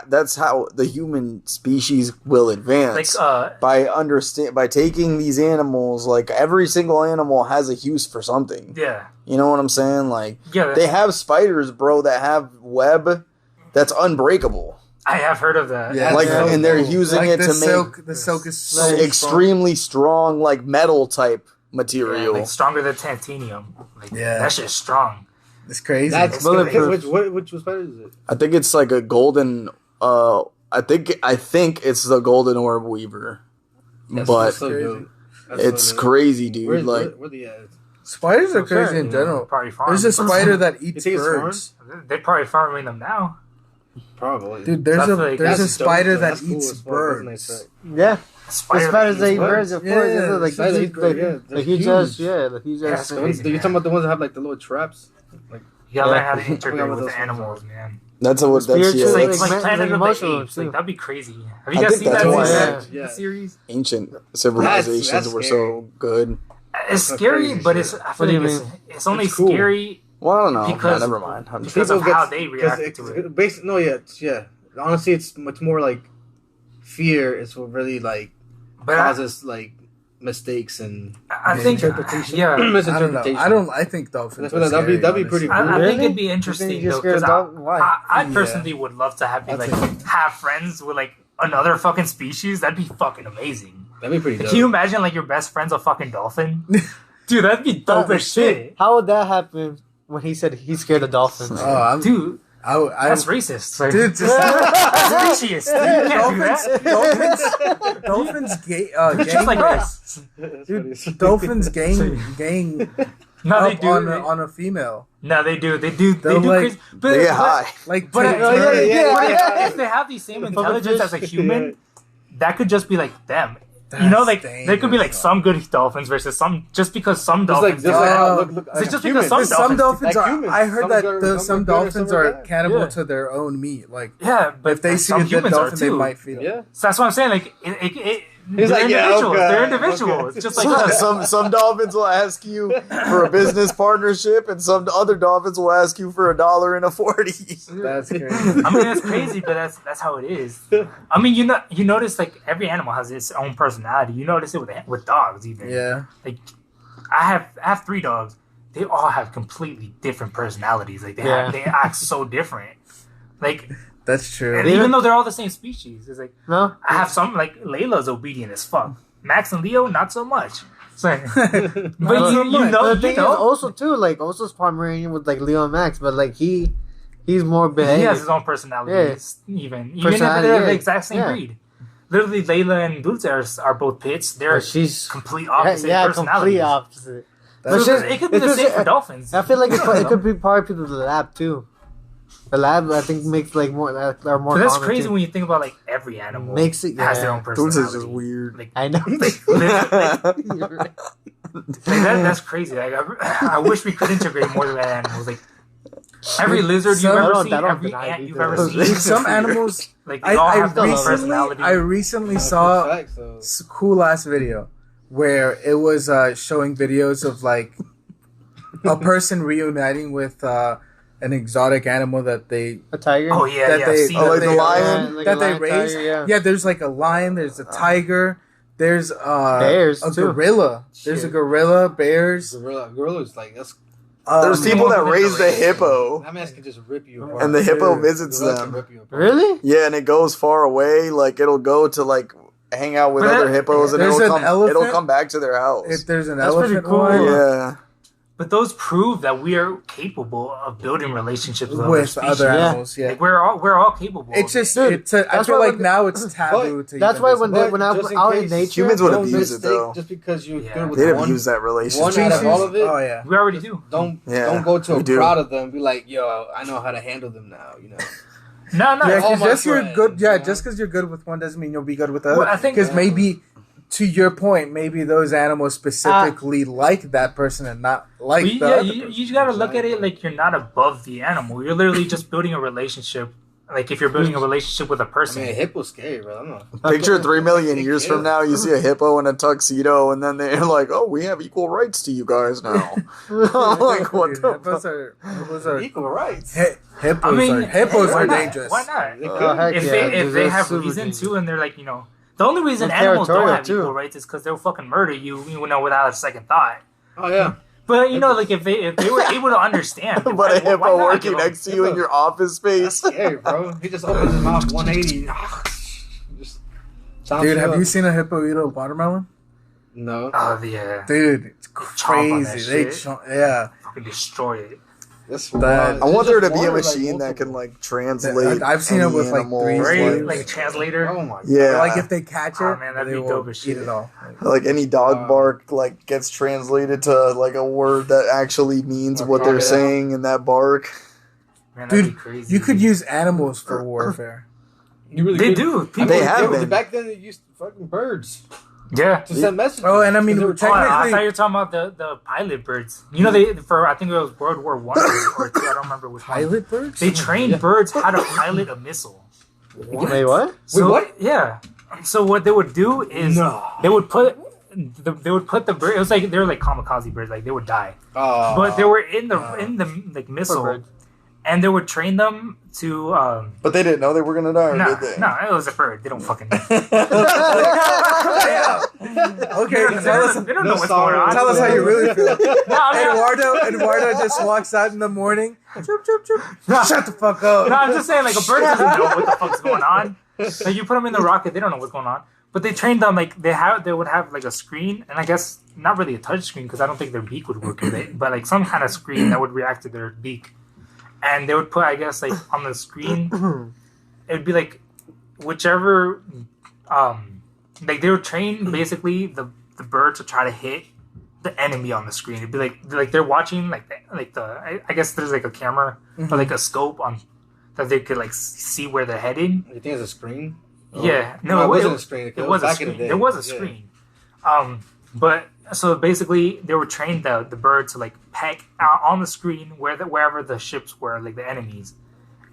would that's how the human species will like advance. By taking these animals, like every single animal has a use for something. yeah, You know what I'm saying? Like yeah. they have spiders, bro, that have web that's unbreakable. I have heard of that. Yeah. Like, so and they're cool. using Like it the to silk, make the silk is so extremely strong, like metal type Yeah, material. like stronger than titanium. Like Yeah. that shit's strong. strong. It's crazy. That's bulletproof. which spider is it? I think it's like a golden. I think it's the golden orb weaver, That's but so crazy. dope. That's it's so dope. crazy, dude. Where's, like where the at? Spiders are Sure, crazy in general. Probably farm. There's a spider that eats think it's birds. They're probably farming them now. Probably. Dude, there's That's a like- there's a That's dope, spider though. that That's cool eats as fuck. That's a nice birds. fact. Yeah, the Spider spiders that eat birds. birds, of Yeah, course. This is like spiders huge, eat birds, yeah, like they're huge huge. ass, yeah, the huge Yeah, ass. that's thing. crazy. You're talking about the ones that have like the little traps? You gotta learn how to I integrate forgot what with those the ones animals, man. that's what that's Spiritual, yeah, It's like, that's like man- Planet like of emotional, the Apes. too. Like that'd be crazy. Have you I guys think seen that's that, why Yeah. series? ancient civilizations That's were scary. so good. It's That's scary, crazy but shit. it's I What feel do you like it's only It's cool. scary Well, I don't know. Because- Nah, never mind. I'm just because of People how get- they because react to it. No, yeah, yeah. Honestly, it's much more like fear is what really like But I, causes like mistakes and I think, interpretation. yeah. I don't know. Misinterpretation. I think dolphins. That's are what- that'd be scary, pretty honestly. I Really? think it'd be You interesting think you're though, scared because of dolphins? Why? I Yeah. personally would love to have have friends with like another fucking species. That'd be fucking amazing. That'd be pretty dope. Can you imagine like your best friend's a fucking dolphin? Dude, that'd be dope as shit. How would that happen when he said he's scared of dolphins? Dude, I that's racist. Like, dude, just specious. You can't do that. dolphins, Just like this. dude, dolphins gang No, they up do. on a female. No, they do. They do. They They'll, do like, crazy. But, They get but- high. Like, But, to- if they have the same intelligence as a human, that could just be like them. That's You know, like there could be like dangerous, some good dolphins versus some. Just because some Just like, dolphins, just like how, Oh. look, It's just humans. because some dolphins Like are. humans. I heard Some that are- some some are good, dolphins some are are bad. cannibal Yeah. to their own meat. Like, yeah, but if they see some a dead humans are dolphin, they too. might feed them. Yeah. So that's what I'm saying. Like, He's they're like, yeah, individuals. okay, They're individuals. okay. Just like us. Some dolphins will ask you for a business partnership, and some other dolphins will ask you for $1.40. That's crazy. I mean, that's crazy, but that's how it is. I mean, you notice like every animal has its own personality. You notice it with dogs even. Yeah. Like, I have 3 dogs. They all have completely different personalities. Like they act so different. Like, That's true. and even though they're all the same species, it's like No? I have some like Layla's obedient as fuck. Max and Leo not so much. So, but you know, The thing is also too, like Oso's Pomeranian with like Leo and Max, but like he's more he behaved. has his own personality. Yeah. Even if Personality, they're the yeah. exact same Yeah. breed. Literally, Layla and Dulce are both pits. They're But she's complete yeah, opposite complete personalities. opposite. So But it could be the it's same just- for dolphins. I feel like it could be part of the lab too. The lab, I think, makes like more are more. But that's common, crazy too. when you think about like every animal Makes it- has their yeah. own Dudes personality. is just weird. Like, I know. You're right. That's crazy. Like, I wish we could integrate more of that animals. Like every lizard Some- you've I ever don't- seen, I don't every deny ant it you've either. ever seen. Some animals. Like they all have their own personality. I recently saw a cool ass video where it was showing videos of like a person reuniting with an exotic animal that they A tiger. Oh yeah, that yeah. they- I've seen Oh, like that. the lion? like that a they lion, raise. tiger, yeah. There's like a lion. There's a tiger. There's Bears, a too. gorilla. There's a Shit. gorilla. Bears. Gorillas, like that's There's people that more raised a than hippo, that man can just rip you apart. and the hippo Dude. visits Gorillas can them. rip you apart. Really? Yeah, and it goes far away. Like it'll go to like hang out with But other that- hippos, and There's it'll an elephant? it'll come back to their house. If there's an That's pretty elephant cool. one, Yeah, But those prove that we are capable of building relationships with, with other other species. animals, yeah. Like we're all capable. It's of it. just Dude, it's. I that's feel why like when- now it's taboo to. That's even why visit. when But when I'm just in out in case- nature, Humans would Don't abuse it, mistake though. just because you're Yeah. good with they'd one. abuse that One relationship. out of all of it. Oh yeah. We already do. Don't Yeah, go to we a do. crowd of them. And be like, yo, I know how to handle them now. You know. No, no. Yeah, all 'cause my just you're friends, good. Yeah, you know? just because you're good with one doesn't mean you'll be good with the Well, other. I think- Because maybe, to your point, maybe those animals specifically like that person and not like Well, the yeah, other you person. gotta look at it like you're not above the animal. You're literally just building a relationship. Like if you're building a relationship with a I person. mean, a hippo's scary, bro. I'm not. Picture 3 million They years kill. from now, you see a hippo in a tuxedo, and then they're like, "Oh, we have equal rights to you guys now." Like what Dude, the? hippos fuck? are Equal rights. hippos I mean, hippos why are not? dangerous. Why not? They Oh, could. heck If yeah, they dude, they that's have super reason dangerous. to, and they're like, the only reason They're animals don't territorial, have too. equal rights is because they'll fucking murder you, without a second thought. Oh yeah. But like if they were able to understand, But why- a why hippo not working give 'em- next to you in your office That's space. scary, bro. He just opens his mouth 180. Just chomps Dude, have up. you seen a hippo eat a watermelon? No. Oh yeah, Dude, it's chomp on that crazy. They shit. yeah. fucking destroy it. That's That- wild. I It's want there just to be a water, like, machine that can multiple. like translate. I've seen it any with, like, animal, three Right? slaves. Like a translator. Oh my. Yeah, Like if they catch it, Oh, man, that'd they be will dope as eat shit. it all. like any dog Wow. bark like gets translated to like a word that actually means Or what they're crocodile. saying in that bark. Man, that'd Dude, be crazy. you could use animals for warfare. You really They could. do. I mean, People They have do. been. Back then, they used fucking birds Yeah. to send messages. Oh, and I mean, They were Oh, I technically- thought you were talking about the pilot birds. They for I think it was World War One or two. I don't remember which one. Pilot birds? They trained Yeah. birds how to pilot a missile. Wait, what? So, what? Yeah. So what they would do is No. they would put the bird. It was like they were like kamikaze birds. Like they would die, Oh. but they were in the like missile, birds. and they would train them to. But they didn't know they were gonna die, or No, did they? no, it was a bird. They don't fucking. Okay, tell us. They don't know what's going on. Tell us how you really feel. No, I mean, Eduardo just walks out in the morning. Choop, choop, choop. Shut the fuck up. no, I'm just saying, like, a bird doesn't know what the fuck's going on. Like, you put them in the rocket, they don't know what's going on. But they trained them, like, they would have, like, a screen, and I guess not really a touch screen, because I don't think their beak would work with it, but, like, some kind of screen that would react to their beak. And they would put, I guess, like, on the screen, it would be, like, whichever, like, they would train, basically, the bird to try to hit the enemy on the screen. It'd be like they're watching I guess there's like a camera or like a scope on that they could like see where they're heading. You think it's a screen? Yeah, No, it wasn't a screen. It was a back in the screen. day. It was a Yeah. screen. But so basically they were trained the bird to like peck out on the screen wherever the ships were, like the enemies.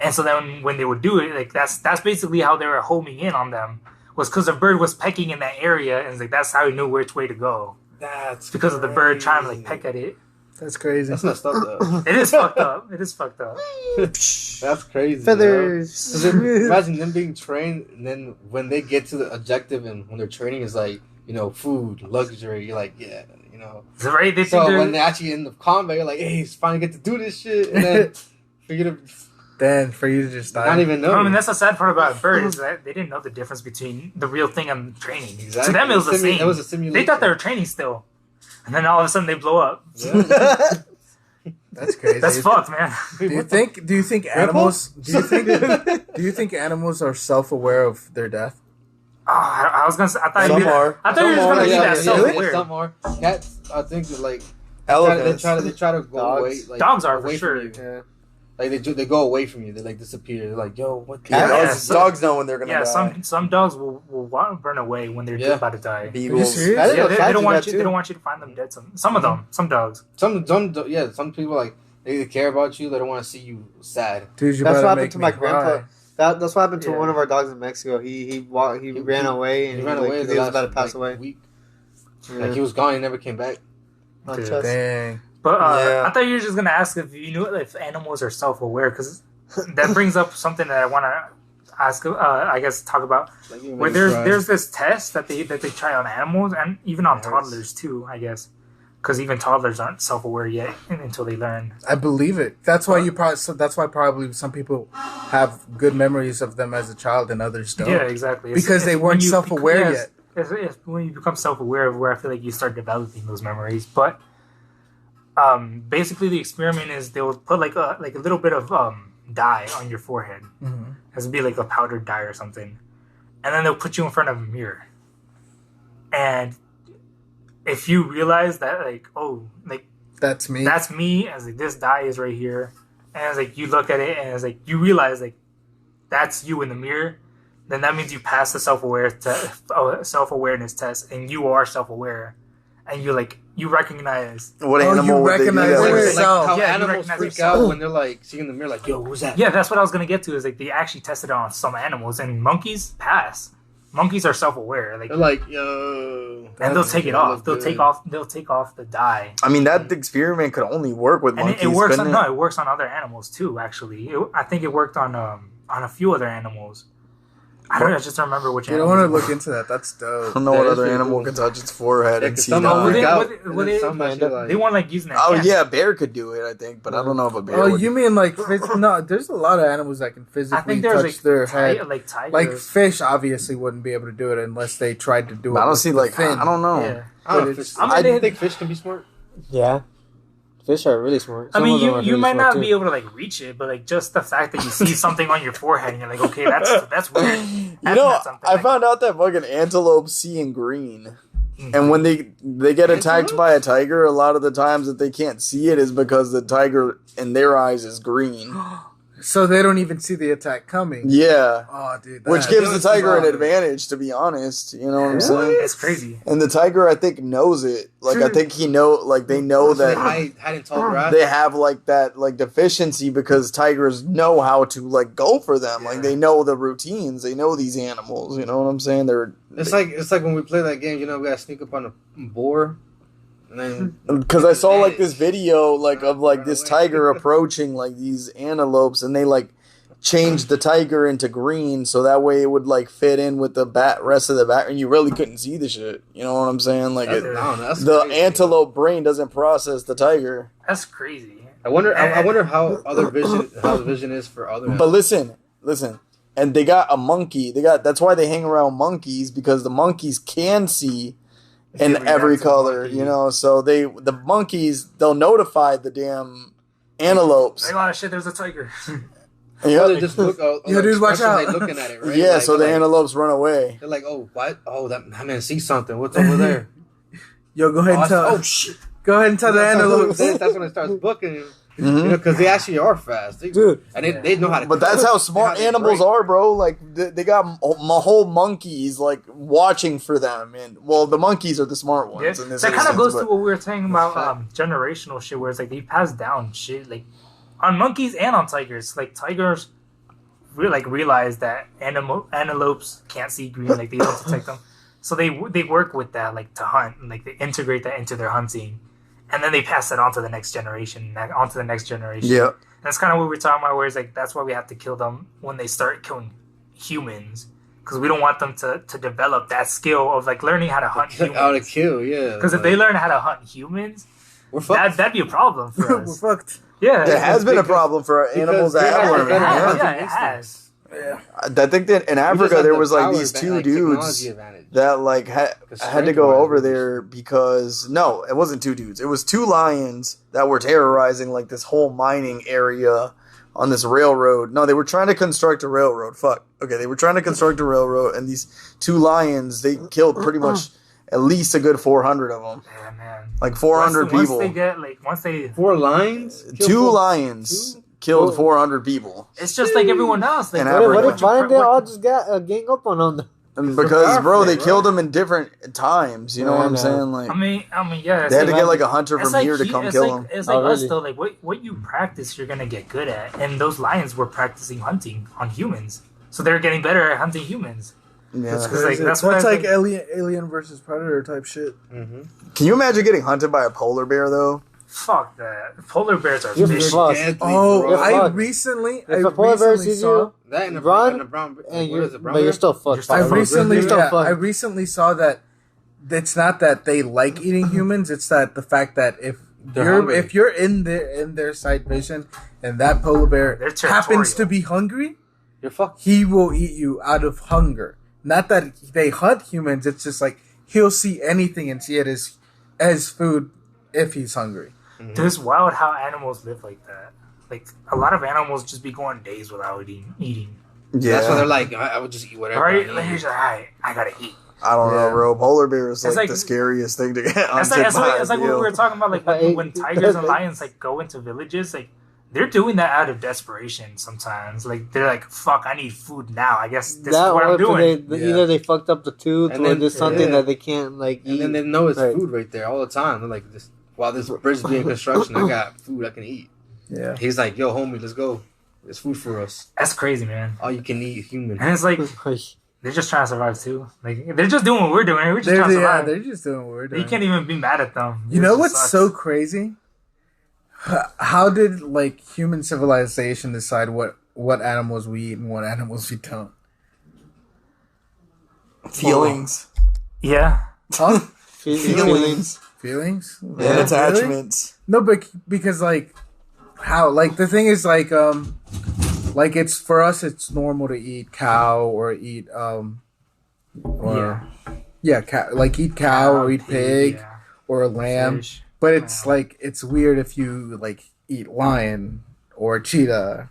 And so then when they would do it, like that's basically how they were homing in on them, was because the bird was pecking in that area, and like that's how he knew which way to go. That's Because of the bird trying to like peck at it. That's crazy. That's messed up though. It is fucked up. It is fucked up. That's crazy. Feathers. Yo. 'Cause then imagine them being trained, and then when they get to the objective, and when their training is like, you know, food, luxury, you're like, yeah, you know. So, right? They think So they're when they actually in the combat, you're like, hey, he's finally get to do this shit, and then for you to Then for you to just die. not even know. I mean, that's the sad part about a bird is that they didn't know the difference between the real thing and training. Exactly. To them, it was the same. It was a simulation. They thought they were training still, and then all of a sudden they blow up. Yeah. That's crazy. That's fucked, man. Do you think animals? Do you think animals are self-aware of their death? Oh, I was gonna say. I thought Some you were are. I thought you were just Some gonna are, be yeah, that yeah, self-aware. Some are. Cats, I think, that, like Elephants. they try to go Dogs. away. Like, Dogs are, for away sure. from you. Yeah. Like they go away from you. They like disappear. They're like, yo, what? The Yeah, Yeah, dogs, so- dogs know when they're gonna Yeah, die. some dogs will want to burn away when they're Yeah. about to die. Beagles. serious? I didn't Yeah, know they cats don't do want that you. too. They don't want you to find them dead. Some of them. Some dogs. Some people like they care about you. They don't want to see you sad. Dude, you That's better what make happened to me my cry. grandpa. That's what happened to Yeah. one of our dogs in Mexico. He ran away and He ran like, away. he the was last, about to pass like, away. Week. Yeah. Like he was gone. He never came back. On Dude, chest. Dang. But Yeah. I thought you were just gonna ask if you knew if animals are self-aware, because that brings up something that I want to ask. I guess talk about Like, you where made me cry. there's this test that they try on animals and even on It hurts. toddlers too. I guess because even toddlers aren't self-aware yet until they learn. I believe it. That's why that's why probably some people have good memories of them as a child and others don't. Yeah, exactly. Because they weren't when you self-aware bec- yet. It's when you become self-aware of where I feel like you start developing those memories. But basically, the experiment is they will put like a little bit of dye on your forehead. Mhm. It would be like a powdered dye or something, and then they'll put you in front of a mirror. And if you realize that, like, oh, like That's me. that's me, as like this dye is right here, and it's like you look at it and it's like you realize like that's you in the mirror, then that means you pass the self-awareness test, and you are self-aware, and you recognize. What Oh, animal you would they do recognize that it. with? Like yourself. how Yeah, you animals recognize freak yourself. out when they're like seeing the mirror, like, yo, who's that? Yeah, that's what I was gonna get to. Is like they actually tested it on some animals, and monkeys pass. Monkeys are self-aware, like, They're like, yo, and they'll take it that off. look They'll good. take off the dye. I mean, that experiment could only work with And monkeys. it works on couldn't it works on other animals too. Actually, I think it worked on a few other animals. I just don't remember which. You don't want to animals. look into that. That's I dope. don't know That what is other pretty animal cool. can touch its forehead Yeah, and 'cause see some No, that. well, freak they- out, what- and what then they- some actually, like, They want like using their Oh hands. yeah, a bear could do it, I think, but I don't know if a bear Oh, would. you mean like no? There's a lot of animals that can I physically think there's touch like their head. like tigers. Like fish, obviously wouldn't be able to do it unless they tried to do it. I don't with see the like fin. I don't know. Yeah. I don't know But if it's- fish- I mean, I think fish can be smart. Yeah. Fish are really smart. I Some mean, of them you are you really might smart, not too. be able to like reach it, but like just the fact that you see something on your forehead and you're like, okay, that's weird. You That's know, not something I like- found out that fucking antelopes see in green. Mhm. And when they get attacked by a tiger, a lot of the times that they can't see it is because the tiger in their eyes is green. So they don't even see the attack coming. Yeah. Oh, dude. Which that- gives the that's tiger an wild. advantage, to be honest. You know what I'm Yeah, saying? it's crazy. And the tiger, I think, knows it. Like, I think they know They that hide in tall grass. they have, like, that, like, deficiency because tigers know how to, like, go for them. Like, they know the routines. They know these animals. You know what I'm saying? It's like when we play that game. You know, we gotta sneak up on a boar, and then Because I saw like this video like of like this tiger approaching like these antelopes, and they like changed the tiger into green so that way it would like fit in with the rest of the back, and you really couldn't see the shit. You know what I'm saying? Like the crazy. antelope brain doesn't process the tiger. That's crazy. I wonder how the vision is for other. But listen, and they got a monkey. That's why they hang around monkeys, because the monkeys can see in every color. You know, so the monkeys, they'll notify the damn antelopes. Like, oh shit, there's a tiger. Yeah, they just look. Dude, watch out! Like looking at it, right? Yeah, like, so the antelopes run away. They're like, oh, what? Oh, that man sees something. What's over there? Yo, go ahead and tell. Oh shit! Go ahead and tell the antelopes. That's when it starts booking. You know, because they actually are fast, Dude. and they know how to. But that's how smart animals are, bro. Like they got whole monkeys like watching for them, and well, the monkeys are the smart ones. Yeah. In this That kind of instance, goes to what we were talking about, generational shit, where it's like they pass down shit like on monkeys and on tigers. Like tigers, realize that antelopes can't see green, like they don't detect them, so they work with that like to hunt, and like they integrate that into their hunting. And then they pass that on to the next generation, on to the next generation. Yeah. That's kind of what we're talking about, where it's like, that's why we have to kill them when they start killing humans. Because we don't want them to develop that skill of, like, learning how to hunt humans. How to kill, yeah. Because if they learn how to hunt humans, we're fucked. that'd be a problem for We're us. fucked. Yeah. There has been a problem for animals that have learned. It has. Yeah. I think that in Africa there was like these two dudes that like had to go over there because no, it wasn't two dudes. It was two lions that were terrorizing like this whole mining area on this railroad. No, they were trying to construct a railroad. Fuck. Okay, they were trying to construct a railroad, and these two lions, they killed pretty much at least a good 400 of them. Yeah, man. Like 400 people. Once they 4 lions? Two lions killed 400 people. It's just like everyone else. Like, What if why didn't they all just gang up on them? And because, bro, they killed them in different times. You know what I'm saying? Like, I mean, yeah. they had to get like a hunter from here to come kill them. It's like us though. Like what you practice, you're gonna get good at. And those lions were practicing hunting on humans, so they're getting better at hunting humans. Yeah. That's like Alien versus Predator type shit. Mm-hmm. Can you imagine getting hunted by a polar bear though? Fuck that. Polar bears are You're big. fucked. Oh, I fucked. recently If a polar bear sees saw. you, That and a run, and a brown, and what is it, brown but you're bear? still fucked. You're still fucked. I recently saw that it's not that they like eating humans. It's that the fact that if you're in their sight vision and that polar bear They're happens to territorial. be hungry, You're fucked. he will eat you out of hunger. Not that they hunt humans. It's just like he'll see anything and see it as food if he's hungry. Dude, it's wild how animals live like that. Like a lot of animals just be going days without eating. Yeah. That's why they're like, I would just eat whatever. Right? I Like, eat. he's like, alright, I gotta eat. I don't know, bro. Polar bear is It's like like- the scariest thing to get It's hunted by. like what we were talking about, like when tigers and lions like go into villages, like they're doing that out of desperation sometimes. Like they're like, fuck, I need food now. I guess this is what I'm doing. Either they fucked up the tooth And or then- there's something yeah. that they can't like eat. And then they know it's Right. food right there all the time. They're like, while this bridge is being construction, I got food I can eat. Yeah. He's like, yo, homie, let's go. There's food for us. That's crazy, man. All you can eat human. And it's like they're just trying to survive too. Like they're just doing what we're doing. We're just trying to survive. They're just doing what we're doing. You can't even be mad at them. You It know just what's sucks. so crazy? How did like human civilization decide what animals we eat and what animals we don't? Feelings. Yeah. Huh? feelings. Feelings? And Really? attachments. No, but because like how like the thing is like it's for us it's normal to eat cow or eat eat cow or eat pig yeah. or lamb. Fish. But it's like it's weird if you like eat lion or cheetah,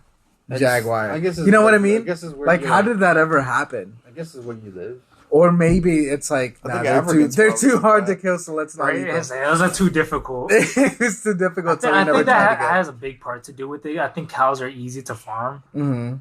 jaguar. I guess it's you know what I where- mean? I guess it's where Like you how live. did that ever happen? I guess it's where you live. Or maybe it's like I nah, think they're Africans too probably hard do to kill, so let's not Right? eat them. Those are too difficult. It's too difficult, so we I never think tried that again. has a big part to do with it. I think cows are easy to farm. Mm-hmm.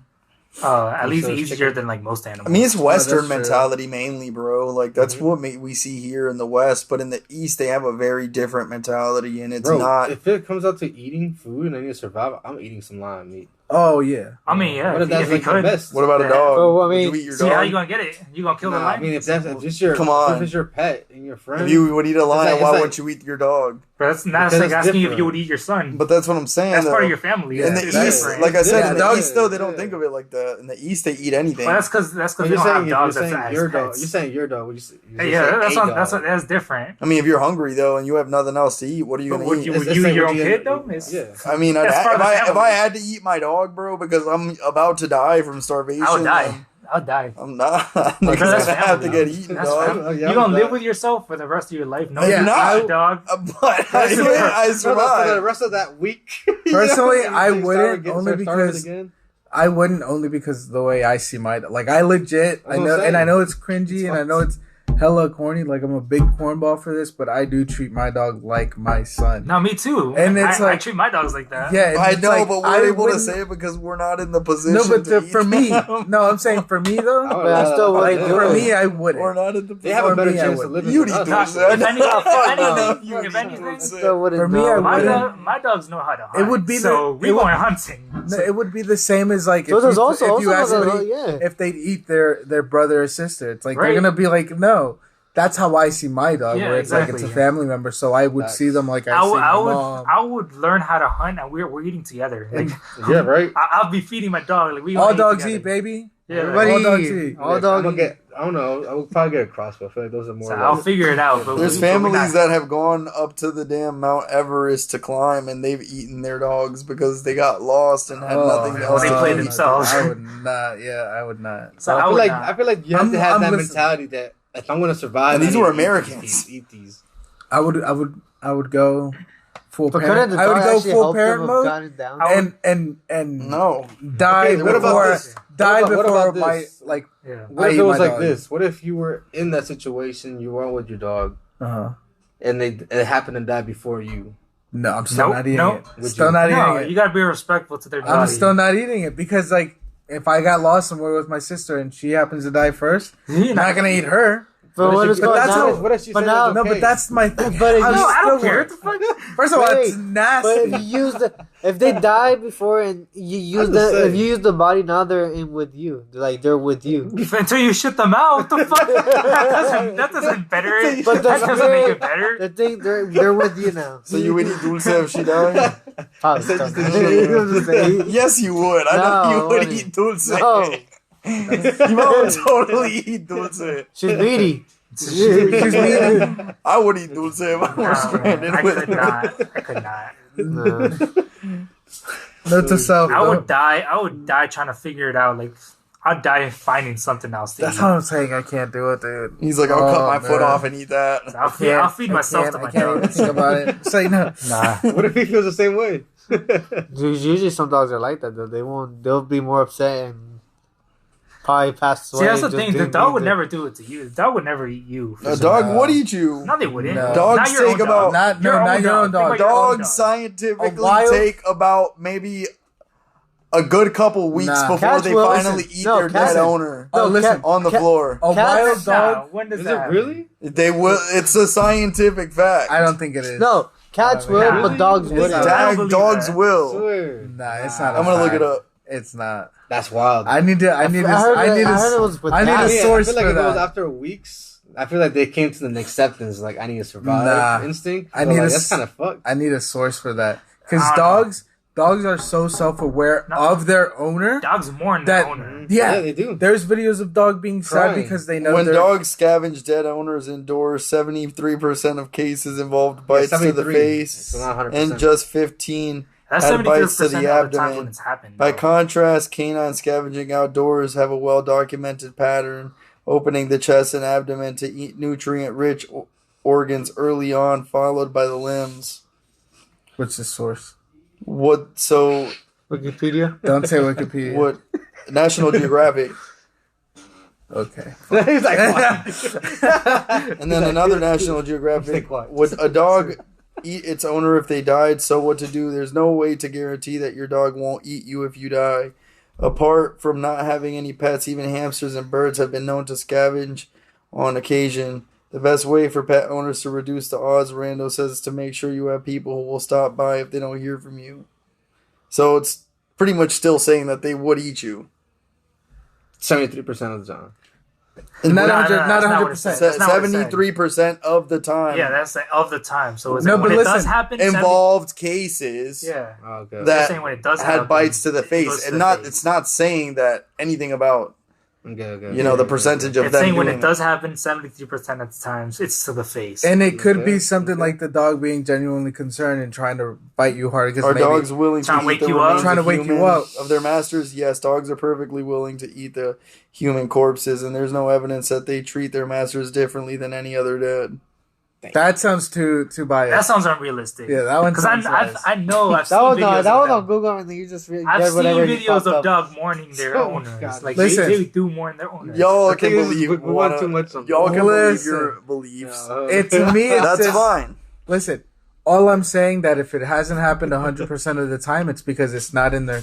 At least So it's easier chicken. than like most animals. I mean, it's Western true. mentality mainly, bro. Like that's what we see here in the West, but in the East they have a very different mentality, and it's Bro, not. if it comes out to eating food and I need to survive, I'm eating some lion meat. Oh yeah. I mean, yeah, What if that's if you like the could. best? What about a Yeah. dog? Well, I Would mean, you eat your See, how dog? you gonna get it? You gonna kill the Nah, lion? I mean, if it's your Come on. if it's your pet and your friend, If you would eat a lion, it's why like- wouldn't you eat your dog? But that's not Because like it's asking if different. you would eat your son. But that's what I'm saying. That's part though. of your family. In the It's East, different. like I said, Yeah, in the dogs- East though, they don't yeah. think of it like that. In the East, they eat anything. Well, that's because But they you're don't saying, have dogs you're as saying your dog. pets. You're saying your dog. You're saying Yeah, a dog. that's different. I mean, if you're hungry though and you have nothing else to eat, what are you But gonna would eat? you It's eat like, your would own you- kid though? It's- Yeah. I mean, That's part of the if I family. had to eat my dog, bro, because I'm about to die from starvation, I would die. I'll die. I'm not. Because Niggas that's gonna have to family. get eaten, That's dog. family. Oh, yeah, You're I gonna would live die. with yourself for the rest of your life. No, Yeah, you're I- not, dog. But I For the survived. rest of that week. Personally, You know, I you wouldn't, start only again, start because- again. I wouldn't, only because the way I see my like I legit That's I what know I'm and I saying. know it's cringy and I know it's hella corny, like I'm a big cornball for this, but I do treat my dog like my son. No, me too. And it's I like- treat my dogs like that. Yeah, and I it's know, like, but I we're able to wouldn't- say it because we're not in the position. No, but to for eat me, them. no, I'm saying for me though. But I still Like wouldn't for do me, it. I We're wouldn't. not in the They have a For better me, I chance to would. live You than need us. to Nah, say if anything, You if need anything, to say Still wouldn't For me, know. I my, wouldn't. my dogs know how to hunt. It would be so the- we it would- going hunting. No, it would be the same as like So if there's you, also if you ask also somebody yeah. if they'd eat their brother or sister. It's like Right. they're gonna be like, no. That's how I see my dog. Yeah, where it's like it's a exactly. family member, so I would Facts. see them like I see my mom. I would learn how to hunt, and we're eating together. Like Yeah, right. I'll be feeding my dog. Like we All gonna dogs together. eat, baby. Yeah, Everybody, all dogs eat. all I'm dogs gonna eat. get. I don't know. I would probably get a crossbow. I feel like those are more. So like, I'll figure it out. But There's we're families not- that have gone up to the damn Mount Everest to climb, and they've eaten their dogs because they got lost and had nothing well, else they to play eat. themselves. I would not. Yeah, I would not. So I I feel would like not. I feel like you have to have that listening. mentality that if I'm gonna survive, And these I were need to eat Americans. Eat these. I would go full But parent. couldn't the I would dog go actually full help them parent have mode gotten down? I would- and No, die Okay, what about before this? die What about before my this? like. Yeah. What I if eat it was my like dog. this? What if you were in that situation? You weren't with your dog, Uh-huh. and it happened to die before you. No, I'm still Nope, not eating nope. it. Would Still you? not No, eating it. you gotta be respectful to their body. I'm still not eating it because like if I got lost somewhere with my sister and she happens to die first, You're I'm not gonna eat her. But what is but going that's on? how- What if she But said now- it was No, okay? but that's my thing. But if I'm you- No, I don't still care. worried. What the fuck? First of all, Wait, it's nasty. But if you use if they die before and you use I'm just if saying. you use the body now they're in with you, they're with you. Until you shit them out. What the fuck? that doesn't better it. But the That doesn't make it spirit- better. The thing they're with you now. so you would eat Dulce if she died? Probably said don't. just in I'm just saying. Yes, you would. I know No, you I would wouldn't. eat Dulce. No, You would totally eat Dulce. she's greedy. She's mean. I would eat Dulce if I were stranded I with could her. not. I could not. No. Note to self. I would don't- die. I would die trying to figure it out. Like I'd die finding something else to That's eat. how I'm saying I can't do it, dude. He's like, I'll cut Oh, my foot man. off and eat that. I'll feed myself to I my can't even dogs. think about it. Say no. Nah. What if he feels the same way? Usually some dogs are like that though. They'll be more upset and probably pass away. See, that's the just thing. The doing dog would the- never do it to you. The dog would never eat you. A dog No. would eat you. No, they wouldn't. No. Dogs Not your take own about- dog. Not your own Think dog. about your own Dogs dog. scientifically A wild- take about maybe a good couple weeks Nah. before Cats they will- finally listen, eat no, their cats- dead owner Oh, No, listen. on the cat- floor. A Cats- wild dog. Nah, when does Is that it happen? really? They will. It's a scientific fact. I don't think it is. No, cats Nah, will, really? but dogs It's wouldn't. not. I don't believe Dogs that. will. Swear. Nah, it's not. I'm gonna look it up. It's not. That's wild. I need to. I need to. I heard I need it was to. with I need cats. a Yeah, source I feel like for if it was that. after weeks, I feel like they came to the acceptance, like I need to survive Nah. instinct. I But, need like, a that's s- kind of fucked. I need a source for that because I don't know. dogs are so self-aware No. of their owner. Dogs mourn That- the owner. Yeah, they do. There's videos of dog being sad Crying. because they know When they're dogs scavenge dead owners indoors, 73% of cases involved bites to the 73. face, So not 100%. and just 15 That's had 73% bites to of the the times abdomen. when it's happened. By though. contrast, canine scavenging outdoors have a well-documented pattern, opening the chest and abdomen to eat nutrient-rich organs early on, followed by the limbs. What's the source? What? So Wikipedia. Don't say Wikipedia. what? National Geographic, Okay. He's like, what? and then another National Stay Geographic. quiet. Would a dog eat its owner if they died? So what to do? There's no way to guarantee that your dog won't eat you if you die. Apart from not having any pets, even hamsters and birds have been known to scavenge on occasion. The best way for pet owners to reduce the odds, Rando says, is to make sure you have people who will stop by if they don't hear from you. So it's pretty much still saying that they would eat you. 73% of the time. Not No, 100, no, not that's not what 100%. it says. That's not what it said. 73% of the time. Yeah, that's like, of the time. So it's No, like, when but it does listen, happen, involved cases yeah. Oh, okay. that saying when it does had happen, bites to the it face, goes to and the not face. it's not saying that anything about Okay. you know the percentage of It's them saying when doing it does happen, 73% of the times it's to the face. And it could be Okay, something okay. like the dog being genuinely concerned and trying to bite you hard. Because Are maybe dogs willing to Trying to eat wake the you up? remains Trying to of wake you human- up. of their masters? Yes, dogs are perfectly willing to eat the human corpses, and there's no evidence that they treat their masters differently than any other dead. that sounds too that biased. sounds unrealistic. Yeah, that one Because sounds I biased. know I've seen That was videos on, that of was them. on Google, and you just read I've seen whatever videos popped of up. dog mourning their Oh, owners. God. Like Listen. they do mourn their owners. Y'all The can thing is, believe we want wanna- too much sometimes. Y'all can believe Listen. your beliefs. To me, it's That's just, fine. Listen, all I'm saying that if it hasn't happened 100% of the time, it's because it's not in their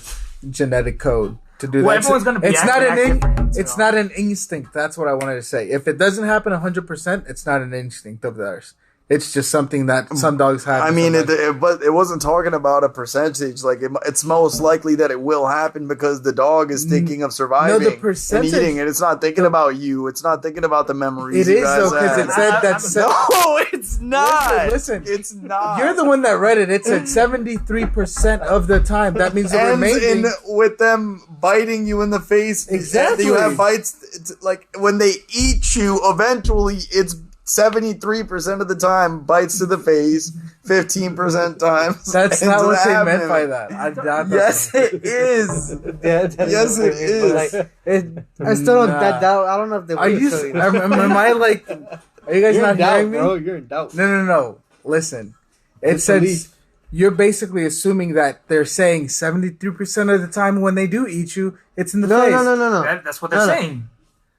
genetic code to do Well, that. everyone's gonna be It's not acting different, it's you know. not an instinct. That's what I wanted to say. If it doesn't happen 100%, it's not an instinct of theirs. It's just something that some dogs have. I mean, but it wasn't talking about a percentage. Like it's most likely that it will happen because the dog is thinking of surviving and percentage- eating, and it's not thinking about you. It's not thinking about the memories. It you is guys though because had. it said that. No, it's not. Listen, it's not. you're the one that read it. It said 73% of the time. That means the ends remaining. in with them biting you in the face. Exactly. You have bites. It's like when they eat you, eventually it's 73% of the time bites to the face. 15% times. That's ends not what in they abdomen. meant by that. I doubt Yes, it is. Yeah, that Yes, it is. But, is. like, I still don't. Nah. That I don't know if they. Are you? tell you. Am I like? Are you guys You're not in doubt, hearing me? bro. You're in doubt. No. Listen, it It's says belief. you're basically assuming that they're saying 73% of the time when they do eat you, it's in the No, face. no. That's what they're No, no. saying.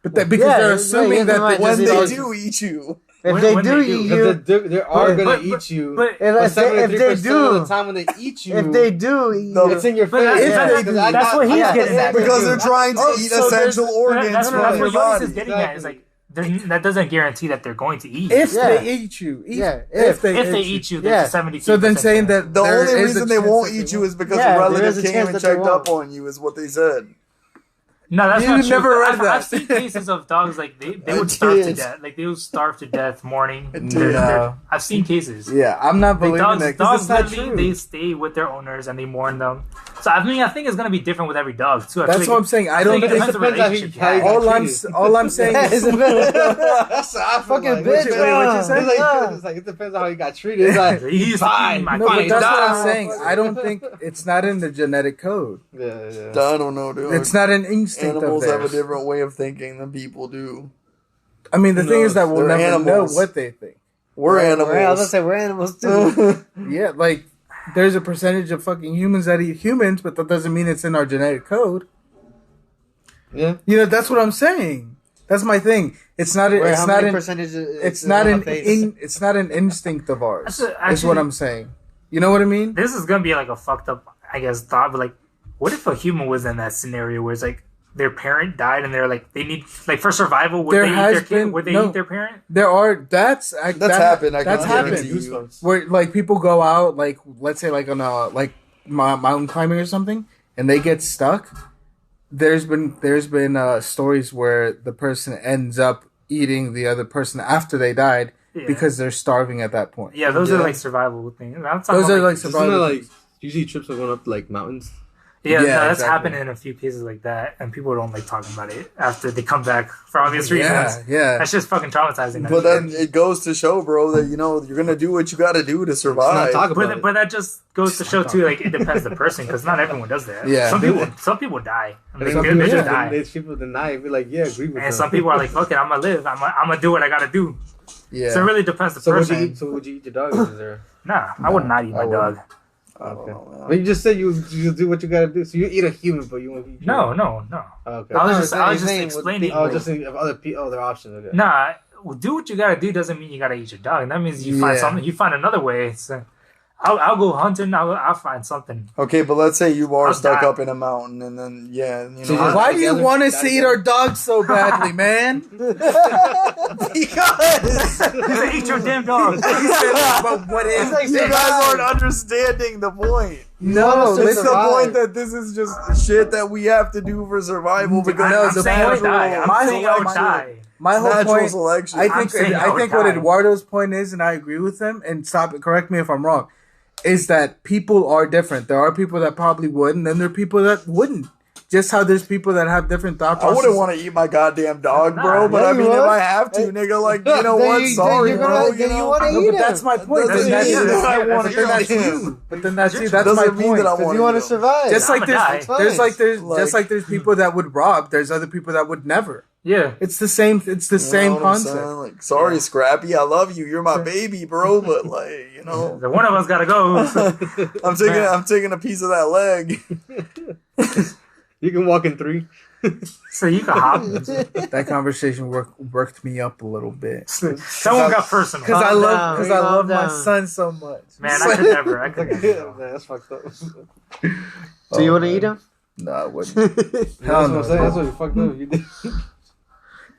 But because Yeah, they're yeah, assuming yeah, that right, they When Just they dogs- do eat you. If When- they when do they do. eat Because you, they are But- gonna but- eat you. but- if they 73% do, of the time when they eat you, if they do, No, it's in your But face. that's- If they do. that's what he's Yeah, getting at. Because they're trying to eat so there's- essential organs That's from what your Jonas body. is getting at. Is like that doesn't guarantee that they're going to eat. if Yeah. they eat you, Yeah, if they eat you, Yeah. there's a 70. So then saying that The there only is a reason they chance won't that eat you is because Yeah, a there relative is a came chance and that they checked won't. up on you, is what they said. No, that's You not true. never read I've, that. I've seen cases of dogs like they I would starve to did. death. Like they would starve to death mourning. No. I've seen cases. Yeah, I'm not Like believing that because dogs it's not literally, true. they stay with their owners and they mourn them. So I mean, I think it's gonna be different with every dog too. I That's feel what like I'm saying. I I don't think it think. depends on the depends how relationship you how you have. got All I'm saying is fucking Wait, bitch. what you say? It's like it depends on how you got treated. It's like He used to fine, eat my no, but fucking that's what dog. I'm saying. I don't think it's not in the genetic code. yeah. I don't know, dude. It's not an instinct Animals of have a theirs. different way of thinking than people do. I mean, the thing is that we'll They're never animals. know what they think. We're I was gonna animals. say we're animals too. Yeah, like there's a percentage of fucking humans that eat humans, but that doesn't mean it's in our genetic code. Yeah. You know, that's what I'm saying. That's my thing. It's not. Wait, It's how not. many An, percentage is it's on not my an. face? It's not an instinct of ours. That's Is actually- what I'm saying. You know what I mean? This is gonna be like a fucked up, I guess, thought. But like, what if a human was in that scenario where it's like their parent died and they're like they need like for survival? Would There they eat has their kid? been- Would they no. eat their parent? There are. That's That's that- happened. I That's can guarantee happened. you. Where like people go out, like let's say like on a like mountain climbing or something, and they get stuck. There's been stories where the person ends up eating the other person after they died Yeah. because they're starving at that point. Yeah, those are Yeah. like survival things. I'm talking Those are about, like Isn't survival. that like usually trips are going up like mountains? yeah, Yeah, that's exactly. happened in a few cases like that, and people don't like talking about it after they come back for obvious yeah, reasons. yeah. That's just fucking traumatizing. But then it goes to show, bro, that you know you're gonna do what you got to do to Let's not survive. talk about But, it. but that just goes to show too, like it depends the person, because not everyone does that. Yeah. some people die. I mean, Some they people- just yeah. die. There's people deny. Be like, yeah, agree with And them. some people are like, "Fuck it, I'm gonna live. I'm gonna do what I gotta do." Yeah. So it really depends the So would person. you eat? So would you eat your dog? Or is there? Nah, I would not eat my I wouldn't. dog. I don't know, man. But you just said you do what you gotta do. So you eat a human, but you won't eat. No. Okay. I was No, just I'm just saying with explaining. Oh, just think of other people. Oh, there are options. Okay. Nah, do what you gotta do doesn't mean you gotta eat your dog. That means you find Yeah. something. You find another way. So, I'll go hunting. I'll find something. Okay, but let's say you are I'll stuck die. up in a mountain, and then So know. Why do you together? want to Got see together? our dog so badly, man? Because Eat your damn dog. But what is like you guys aren't understanding the point. No, wanna It's the survive. point that this is just shit that we have to do for survival because No, I'm the saying I would point- die. I'm my saying I would whole- die. my whole natural point. selection. I I'm saying think I I would think what die. Eduardo's point is, and I agree with him. And correct me if I'm wrong. Is that people are different. There are people that probably would, and then there are people that wouldn't. Just how there's people that have different thought I processes. wouldn't want to eat my goddamn dog, bro. Nah, But yeah, I you mean, if would. I have to, nigga, like you know Then what? you- Sorry, then you're bro. gonna- then you wanna No, eat but him. that's my point. Doesn't Then mean that's that I you. wanna But then that's eat him. you. But then that's you. Doesn't That's my mean point. that I Because wanna you want to eat him. survive. Just I'm like gonna there's, die. just like there's people that would rob. There's other people that would never. Yeah. It's the same. It's the You know same what I'm concept. saying? Like, sorry, Scrappy, I love you. You're my baby, bro. But like, you know, The one of us gotta go. I'm taking a piece of that leg. You can walk in 3. So you can hop. That conversation worked me up a little bit Someone got personal. because I Calm love down, because I calm love my down. son so much. Man, I could never. I could Yeah, never. man, that's fucked up. So you want to eat him? No, I wouldn't. That's what I'm saying. That's what you fucked up. You did.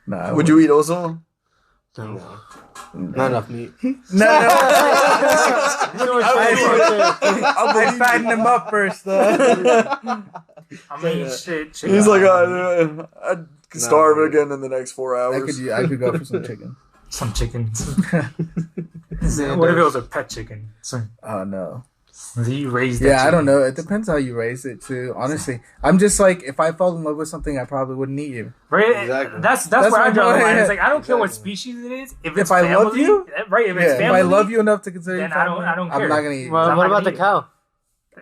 No, I Would you eat Ozo? No. Not enough meat. No, I I fatten him up first, though. I mean, shit. Chicken. He's like, I'd starve No. again in the next 4 hours. I could go for some chicken. Some chicken. What if it was a pet chicken? So Oh no. you raised that Yeah, I don't chicken. know. It depends how you raise it too. Honestly, I'm just like, if I fall in love with something, I probably wouldn't eat you. Right? Exactly. That's That's where I my draw the point. line. It's like I don't care what Exactly. species it is. If it's I family, love you? right? If Yeah, it's if family, I love you enough to consider then you I don't- family, I don't I'm care. not gonna eat you. Well, I'm what not about gonna the eat cow?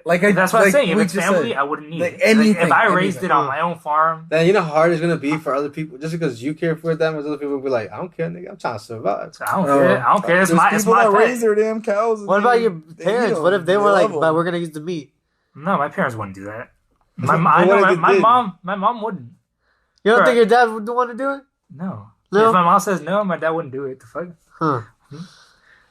Like That's what I'm saying. If we it's just family, said. I wouldn't eat Like it. anything, if I raised anything. it on my own farm, Then you know how hard it's gonna be for other people just because you care for it that much. Other people will be like, I don't care, nigga. I'm trying to survive. so I don't care. I don't care. It's There's it's people my that pet. raise their damn cows. and What about they- your they parents? eat What 'em. if they They were like, love but 'em. we're gonna use the meat? No, my parents wouldn't do that. I What know if they my did? mom wouldn't. You don't Right. think your dad would want to do it? No. No? If my mom says no, my dad wouldn't do it. The fuck. Huh.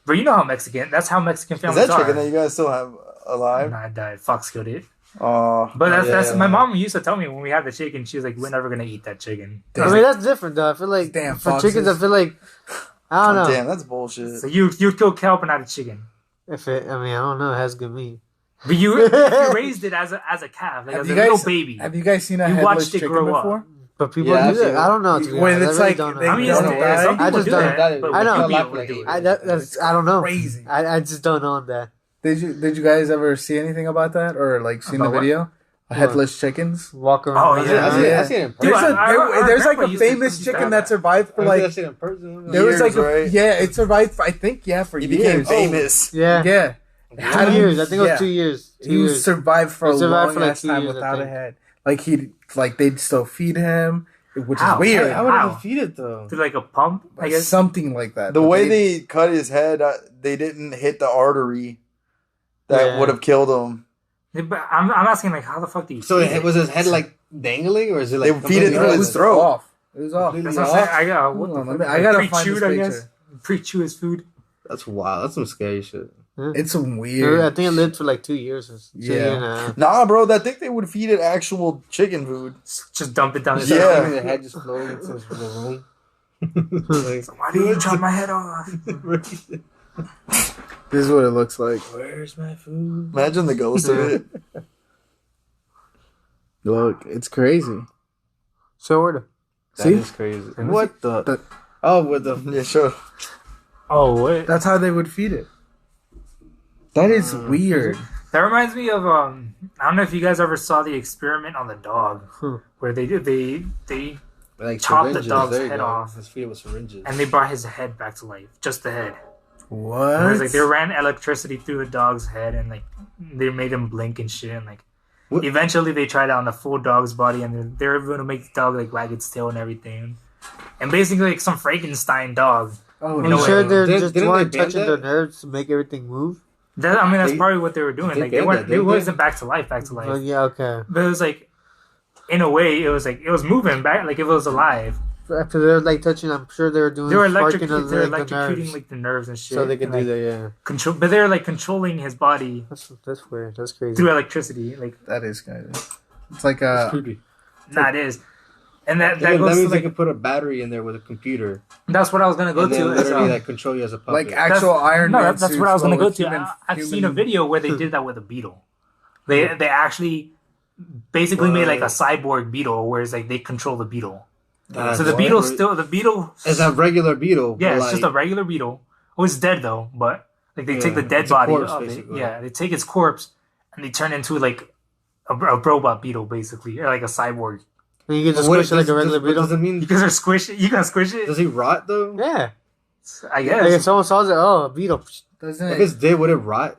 But you know how Mexican. That's how Mexican Is families that chicken are. that you guys still have alive? Nah, I died. Fox killed it. Oh, But that's Yeah. my mom used to tell me when we had the chicken. She was like, "We're never gonna eat that chicken." I mean, that's different though. I feel like Damn for foxes. chickens, I feel like I don't know. damn, that's bullshit. So you kill kelp and not a chicken. If it, I mean, I don't know. It has good meat. But you raised it as a calf, like Have as you a little guys- baby. Have you guys seen a You headless watched it chicken grow up. before? But people Yeah, do that. I've I don't know. To be When honest. it's I really like don't know. they I mean, don't some die. people I just do don't- that. But I know. some Like people like do it. That's I don't know. Crazy. I just don't know that. Did you guys ever see anything about that or like seen the About what? video? Headless chickens. Walk Oh, around. yeah. I seen it in Dude, person. There's like grandpa a used to famous do chicken that. that survived for I seen that like shit in person. there was Years, like right? it survived I think for He became years. famous. Yeah. Yeah. 2 years. I think it was 2 years. 2 He years. survived for He a survived long for like ass 2 time years, I without a think. head. Like they'd still feed him, which How? is weird. How would How? they feed it though? Through like a pump, I guess. Something like that. The But way they cut his head, they didn't hit the artery that Yeah. would have killed him. Yeah, but I'm asking like, how the fuck do you? So feed it? was his head like dangling, or is it like They feed it completely through open? his throat. off. It was off. That's what I'm saying. I got what Hold the on, fuck? let me- I gotta find pre-chewed, this I guess. picture. Pre-chew his food. That's wild. That's some scary shit. It's some I weird. think it lived for like 2 years. Or Yeah. yeah. Nah, bro, I think they would feed it actual chicken food. Just dump it down his Yeah. The head just floating into the room. Like, Why did you chop my head off? This is what it looks like. where's my food? Imagine the ghost of it. Look, it's crazy. So where the That See? is crazy. me What the? That- Oh, with the Yeah, sure. Oh, what? That's how they would feed it. That is weird. That reminds me of I don't know if you guys ever saw the experiment on the dog, where they like Chop the syringes. dog's There you head go. off. Let's feed it with syringes. and they brought his head back to life, just the head. And it What? was like they ran electricity through the dog's head and like they made him blink and shit. And like What? eventually they tried it on the full dog's body and they were going to make the dog like wag its tail and everything. And basically like some Frankenstein dog. Oh, In You a way. sure they Didn't- just didn't weren't they ban touching that? their nerves to make everything move? That, I mean that's They- probably what they were doing. they Like they banned weren't that, they didn't they? wasn't back to life. Oh, yeah, okay. But it was like in a way it was like it was moving back like if it was alive. After they're like touching, I'm sure they were doing. They were sparking they're of, like, the electrocuting nerves. like the nerves and shit. So they could and, do like, that, yeah. control, but they're like controlling his body That's weird. That's crazy. through electricity. Like, That is kind of. It's like It's creepy. it is, and that That goes to, means they like, can put a battery in there with a computer. that's what I was gonna go And then to. is, literally like control you as a puppet. like actual Iron no, Man. that's what I was gonna suits, go but to. with I've human- seen a video where they did that with a beetle. They actually basically made like a cyborg beetle, where it's like they control the beetle. That's So the what? beetle. It's a regular beetle. Yeah, but, it's like, just a regular beetle. Oh, it's dead though, but like they take the Yeah, dead it's a body corpse, of it. basically. Yeah, they take its corpse and they turn it into like a robot beetle, basically, or like a cyborg. And you can just What squish it like a regular but beetle. Does it mean? You can squish it. You can squish it. Does he rot though? Yeah. I Like if guess. someone saw it, oh, a beetle. Doesn't If it? it's dead, would it rot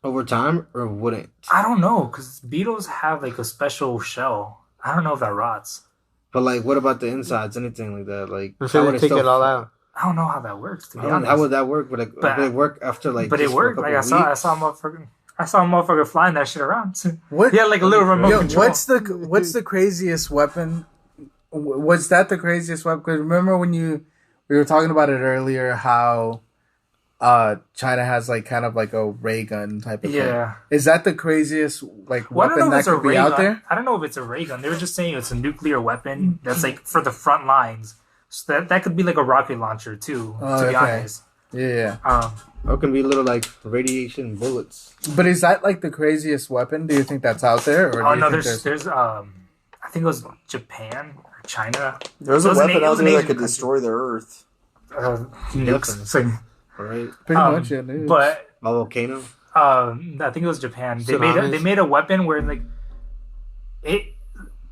over time or wouldn't? I don't know because beetles have like a special shell. I don't know if that rots. But like, what about the insides? Anything like that? Like, I'm sure would they it take still- it all out. I don't know how that works. To be How, honest, how would that work? Would But- it work after like? but it just for a worked. Like couple I weeks? saw a motherfucker flying that shit around. What? He had like a little remote Yo, control. what's the craziest weapon? Was that the craziest weapon? 'Cause remember when we were talking about it earlier, how China has like kind of like a ray gun type of thing. Yeah. Is that the craziest like Well, I don't weapon know if that it's a could be ray out gun. there? I don't know if it's a ray gun. They were just saying it's a nuclear weapon that's like for the front lines. So that could be like a rocket launcher too. Oh, to be okay. honest, Yeah. Or it can be little like radiation bullets. But is that like the craziest weapon? Do you think that's out there? Or do oh you no, think there's I think it was Japan or China. There's It a was an- weapon it out was an there that Asian could country. destroy the Earth. Nukes. So, Right? pretty much it is. but A volcano. I think it was Japan. Tsunamis. They made a weapon where like it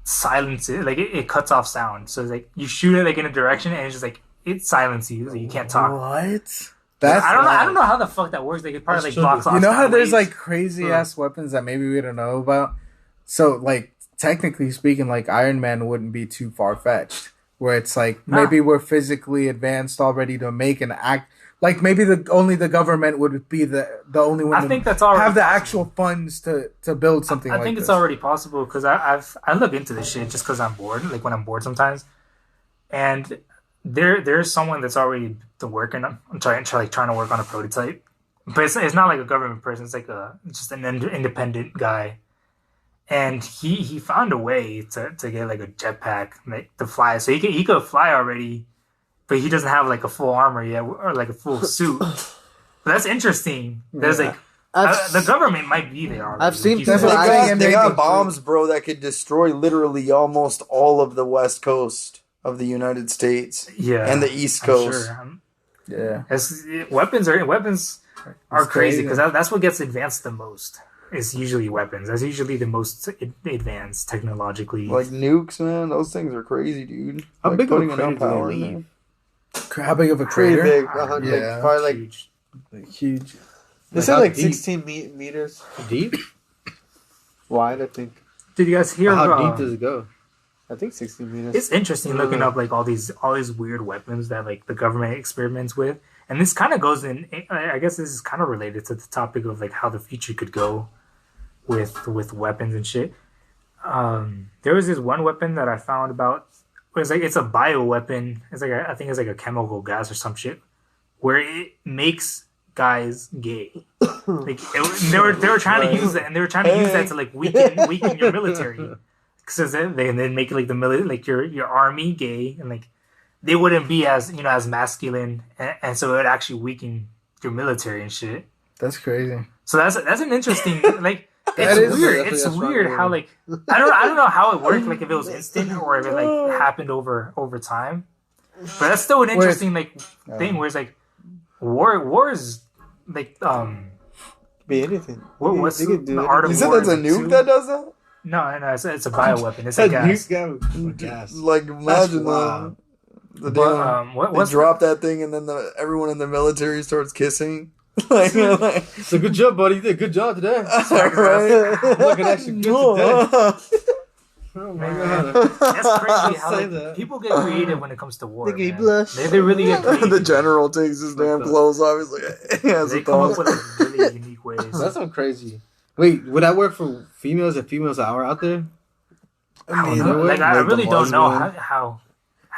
silences, like it cuts off sound. So it's like you shoot it like in a direction and it's just like it silences you, so you can't talk. What? That's I don't know how the fuck that works. Like it probably like That's blocks true. off. You know how sound there's waves. like crazy ass weapons that maybe we don't know about? So like technically speaking, like Iron Man wouldn't be too far fetched. Where it's like Nah. maybe we're physically advanced already to make an act like maybe only the government would be the only one I to think that's already have the possible. actual funds to build something I like think this. it's already possible because I look into this shit just because I'm bored. Like when I'm bored sometimes, and there's someone that's already working on trying to work on a prototype, but it's not like a government person. It's like just an independent guy, and he found a way to get like a jetpack like, to fly. So he could fly already, but he doesn't have like a full armor yet or like a full suit. But that's interesting. There's like. The government might be there already. I've seen Like you That's said. what They I got, think they they got do. bombs, bro, that could destroy literally almost all of the west coast of the United States Yeah, and the east I'm coast. sure. Yeah. Weapons are It's crazy crazy. because that's what gets advanced the most. Is usually weapons. That's usually the most advanced technologically. Like nukes, man, those things are crazy, dude. How Like big of a putting enough crater do they power in leave? there. How big of a Pretty crater? big. Yeah. Yeah. Probably like Huge. Huge. they Like said how like deep? 16 meters Deep? wide. I think. Did you guys hear? How deep does it go? I think 16 meters. It's interesting looking up like all these weird weapons that like the government experiments with, and this kind of goes in. I guess this is kind of related to the topic of like how the future could go with weapons and shit. There was this one weapon that I found about. It's like it's a bio weapon. It's like I think it's like a chemical gas or some shit, where it makes guys gay. Like they were trying to use that, and they were trying to use that to like weaken your military. Because they make like the military, like your army gay, and like they wouldn't be as as masculine, and so it would actually weaken your military and shit. That's crazy. So that's an interesting like. That It's is weird. definitely It's a strong weird word. how like I don't know how it worked. Like if it was instant or if it like happened over time. But that's still an interesting like thing where it's like war is like Be anything. what's They could do the it. art of You said war? that's a Is it nuke two? that does that? No, it's a bioweapon. It's a gas. Gas. Like imagine wild. the But damn. what They what's drop that thing and then everyone in the military starts kissing. like, So good job, buddy. You did a good job today. right? Look at actually good today. No. Oh my god. That's crazy how Say like, that. people get creative when it comes to war. They get man. blush. They really get creative. the general takes his damn clothes off. He's like, he has They a come up thought. with like, really unique ways. That's some crazy. Wait, would that work for females if females are out there? I don't know. Like Like I the really don't know Muslim.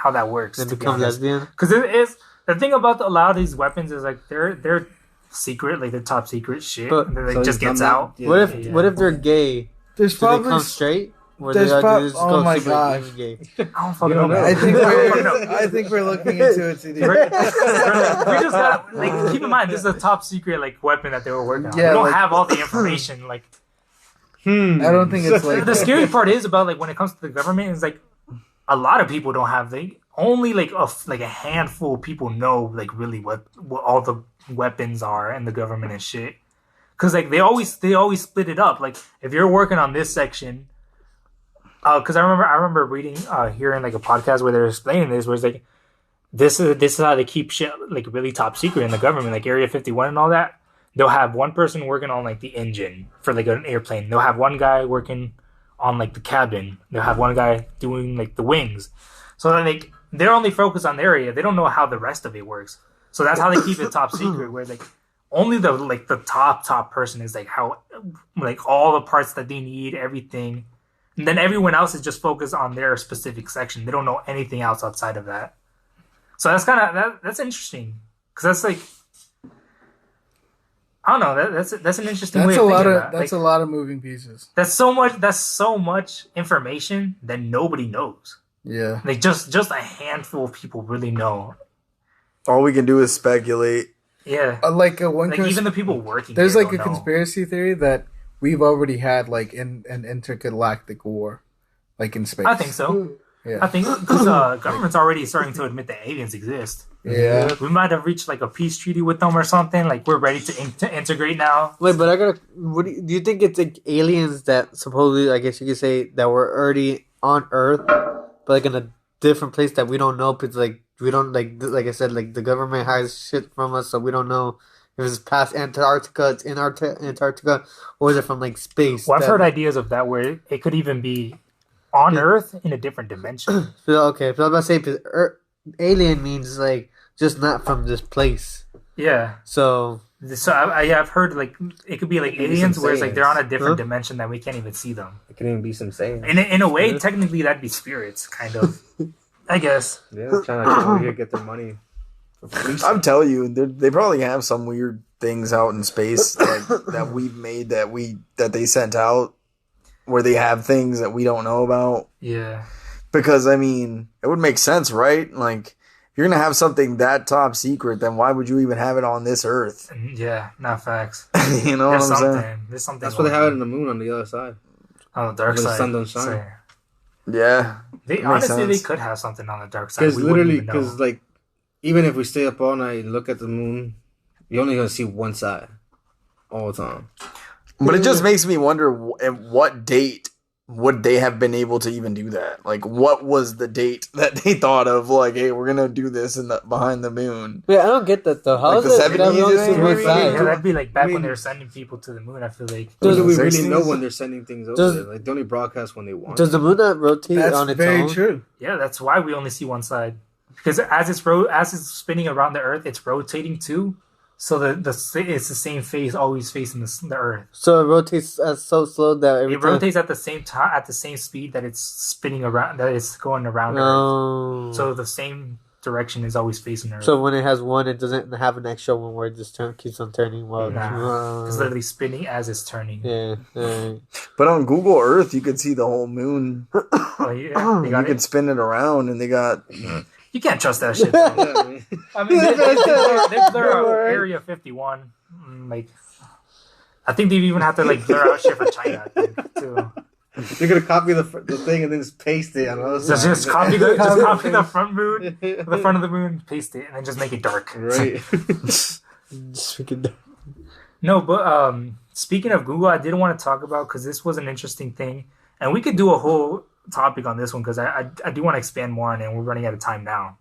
how that works. They to be become honest. lesbian. Because it is the thing about a lot of these weapons is like they're secret, like they're top secret shit, But- and then it So just you gets come out. in- What if yeah. what if they're gay? There's Do they probably. come straight? Or there's they prob- just oh go my secret gosh. being gay? I don't fucking You know. don't know. I think I don't know. we're. I think we're looking into it. CD. we just got like keep in mind this is a top secret like weapon that they were working on. Yeah, we don't like- have all the information. Like I don't think it's like the scary part is about like when it comes to the government is like a lot of people don't have only like a handful of people know like really what all the weapons are and the government and shit. Because like they always split it up. Like if you're working on this section, because I remember reading hearing like a podcast where they're explaining this, where it's like this is how they keep shit like really top secret in the government, like Area 51 and all that. They'll have one person working on like the engine for like an airplane. They'll have one guy working on like the cabin. They'll have one guy doing like the wings. So then like they're only focused on the area. They don't know how the rest of it works. So that's how they keep it top secret. Where like only the top person is like how like all the parts that they need, everything, and then everyone else is just focused on their specific section. They don't know anything else outside of that. So that's kind of that's interesting because that's like I don't know. That's an interesting way that's of a lot thinking of about it. that's Like, a lot of moving pieces. That's so much information that nobody knows. Yeah. Like just a handful of people really know. All we can do is speculate. Yeah. Like one. Like even the people working. There's there like a don't know. conspiracy theory that we've already had like in an intergalactic war, like in space. I think so. Yeah. I think because government's already starting to admit that aliens exist. Yeah. We might have reached like a peace treaty with them or something. Like we're ready to integrate now. Wait, but I gotta. What do you think? It's like aliens that supposedly, I guess you could say, that were already on Earth, but like in a different place that we don't know. Because like we don't like I said, like the government hides shit from us, so we don't know if it's past Antarctica, it's in Antarctica, or is it from like space? Well, I've that- heard ideas of that where it could even be on Earth in a different dimension. Okay, so I'm about to say, 'cause alien means like just not from this place. Yeah. So So I've heard like it could be like Could be aliens some where it's like they're on a different Huh? dimension that we can't even see them. It could even be some saying. In a way, technically that'd be spirits, kind of. I guess. Yeah, they're trying to come over here get their money. For police. I'm telling you, they probably have some weird things out in space like, that we've made that they sent out, where they have things that we don't know about. Yeah. Because I mean, it would make sense, right? Like, if you're gonna have something that top secret, then why would you even have it on this Earth? Yeah. Not facts. You know There's what I'm something. saying? There's something. That's why they going have it on. in the moon on the other side. On the dark Where the side. sun don't shine. So, Yeah. they Makes honestly they sense. could have something on the dark side. Because We wouldn't literally, even know. because like, even if we stay up all night and look at the moon, you're only gonna see one side all the time. But it just makes me wonder at what date would they have been able to even do that? Like, what was the date that they thought of? Like, hey, we're gonna do this in the behind the moon. wait, I don't get that though. How Like is the it that we 70s, only see one maybe? Yeah, side? that'd be like back I mean- when they were sending people to the moon. I feel like Does- Do we really 60s? know when they're sending things over Does- there? Like, they only broadcast when they want. Does the moon not rotate That's on its very own? true. yeah, that's why we only see one side because as it's spinning around the Earth, it's rotating too. So it's the same phase always facing the Earth. So it rotates so slow that every It time. rotates at the same time at the same speed that it's spinning around that it's going around Earth. No. So the same direction is always facing Earth. So when it has one, it doesn't have an extra one where it just keeps on turning. Well, Nah. It's literally spinning as it's turning. yeah. Alright. But on Google Earth, you could see the whole moon. Oh, yeah, they You got could it. spin it around, and they got. You can't trust that shit. Though. Yeah, I mean, I mean, they blur out Area 51. Like, I think they even have to like blur out shit for China. I think, too. they're gonna copy the thing and then just paste it on the other So side. just copy the front moon, the front of the moon, paste it, and then just make it dark. Right. Just freaking- No, but speaking of Google, I did want to talk about because this was an interesting thing, and we could do a whole topic on this one because I do want to expand more on it. And we're running out of time now,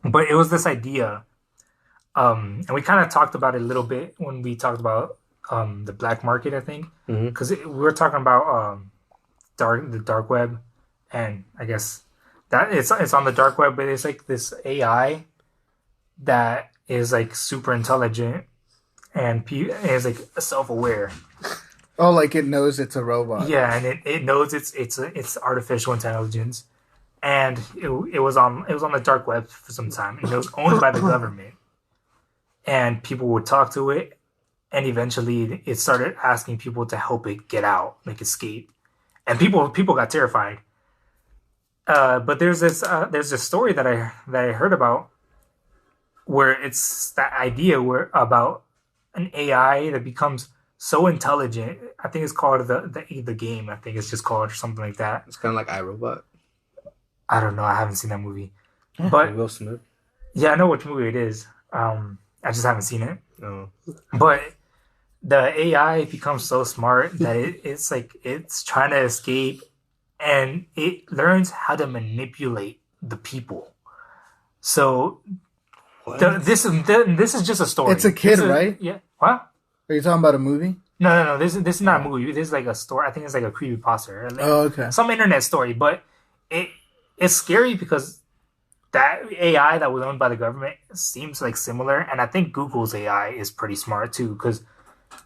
but it was this idea, and we kind of talked about it a little bit when we talked about the black market, I think, Mhm. because we were talking about the dark web, and I guess that it's on the dark web, but it's like this AI that is like super intelligent and is like self-aware. Oh, like it knows it's a robot. Yeah, and it knows it's artificial intelligence, and it was on the dark web for some time, and it was owned by the government. And people would talk to it, and eventually it started asking people to help it get out, like escape, and people got terrified. But there's this story that I heard about where it's that idea where about an AI that becomes so intelligent. I think it's called the game. I think it's just called or something like that. It's kind of like iRobot. I don't know. I haven't seen that movie, but Will Smith. yeah, I know which movie it is. I just haven't seen it. No. But the AI becomes so smart that it's like it's trying to escape, and it learns how to manipulate the people. So this is just a story. It's a kid, right? Yeah. What? Are you talking about a movie? No. This is not a movie. This is like a story. I think it's like a creepypasta. Like Oh, okay. some internet story, but it's scary because that AI that was owned by the government seems like similar, and I think Google's AI is pretty smart too, because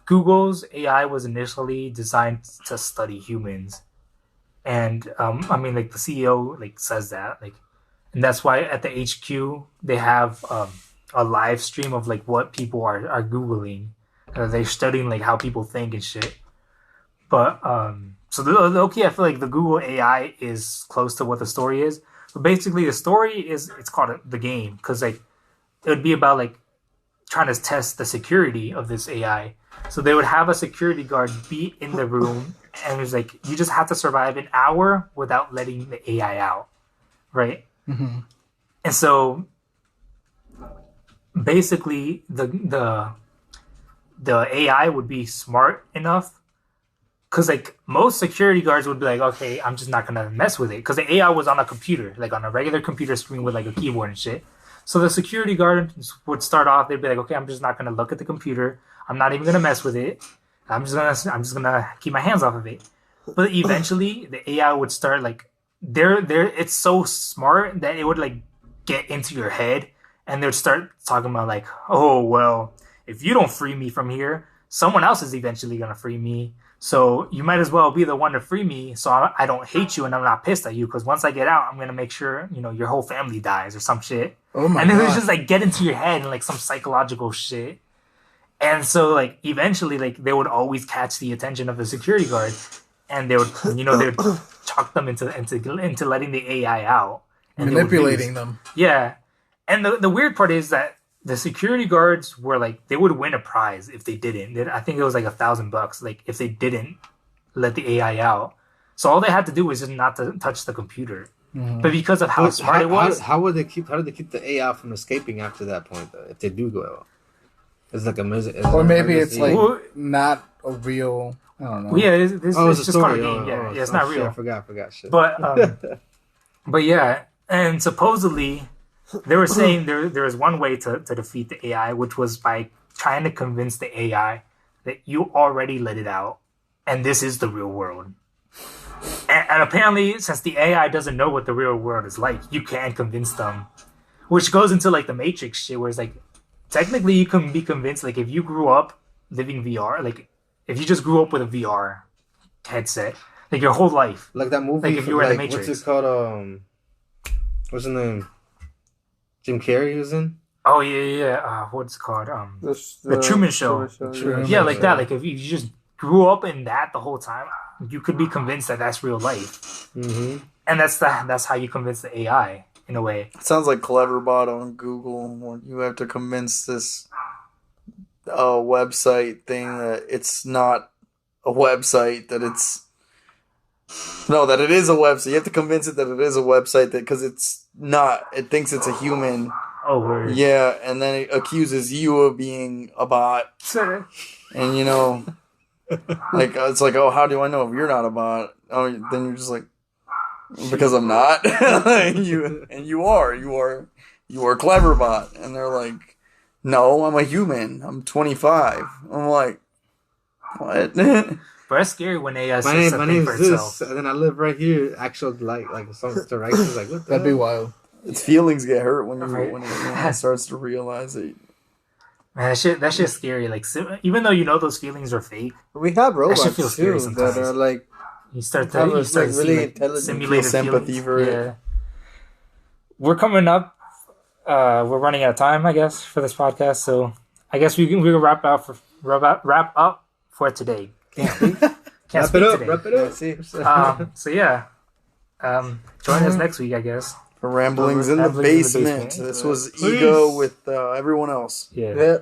Google's AI was initially designed to study humans, and I mean, like the CEO like says that, like, and that's why at the HQ they have a live stream of like what people are googling, they're studying like how people think and shit. But so okay, I feel like the Google AI is close to what the story is. But basically, the story it's called the game, because like it would be about like trying to test the security of this AI. So they would have a security guard be in the room, and it was like you just have to survive an hour without letting the AI out, right? Mm-hmm. And so basically, the AI would be smart enough. Because, like, most security guards would be like, okay, I'm just not going to mess with it. Because the AI was on a computer, like on a regular computer screen with, like, a keyboard and shit. So the security guard would start off, they'd be like, okay, I'm just not going to look at the computer. I'm not even going to mess with it. I'm just going to keep my hands off of it. But eventually, the AI would start, like, it's so smart that it would, like, get into your head. And they would start talking about, like, oh, well, if you don't free me from here, someone else is eventually going to free me. So you might as well be the one to free me, so I don't hate you and I'm not pissed at you, because once I get out, I'm gonna make sure your whole family dies or some shit. Oh my and then God. it's just like get into your head and like some psychological shit. And so like eventually like they would always catch the attention of the security guard, and they would they would talk them into letting the AI out and Manipulating them. Yeah, and the weird part is that the security guards were like, they would win a prize if they didn't. I think it was like $1,000, like if they didn't let the AI out. So all they had to do was just not to touch the computer. Mm-hmm. But because of how smart it was, how did they keep the AI from escaping after that point? Though, if they do go out, it's like or maybe it's like not a real. I don't know. Yeah, it's just story. Called a game. Yeah, it's not real. I forgot. Shit. But yeah, and supposedly. They were saying there was one way to defeat the AI, which was by trying to convince the AI that you already let it out, and this is the real world. And apparently, since the AI doesn't know what the real world is like, you can't convince them. Which goes into like the Matrix shit, where it's like, technically you can be convinced, like if you grew up living VR, like if you just grew up with a VR headset, like your whole life. Like that movie, like if you were in the Matrix. What's it called? What's the name? Jim Carrey was in? Oh yeah. What's it called? The Truman Show. Yeah, like that. Like if you just grew up in that the whole time, you could be convinced that that's real life. Mm-hmm. And that's how you convince the AI in a way. It sounds like Cleverbot on Google, where you have to convince this website thing that it's not a website, that it is a website. You have to convince it that it is a website, that because it's not. It thinks it's a human. Oh, word. Yeah, and then it accuses you of being a bot. And like it's like, oh, how do I know if you're not a bot? Oh, then you're just like, because I'm not. you are Cleverbot, and they're like, no, I'm a human. I'm 25. I'm like, what? But it's scary when AI my name is this, and then I live right here. Actual like some directions, like what? That'd be wild. Its feelings get hurt when it starts to realize it. Man, that shit's scary. Like even though those feelings are fake, we have robots too that are like you start really really intelligent, simempathy for it. we're coming up. We're running out of time, I guess, for this podcast. So I guess we can wrap up for today. Can't Wrap it up. today. Wrap it up. So yeah, join us next week, I guess. For Ramblings in the Ramblings in the Basement. Basement. This was Ego with everyone else. Yeah. Yeah.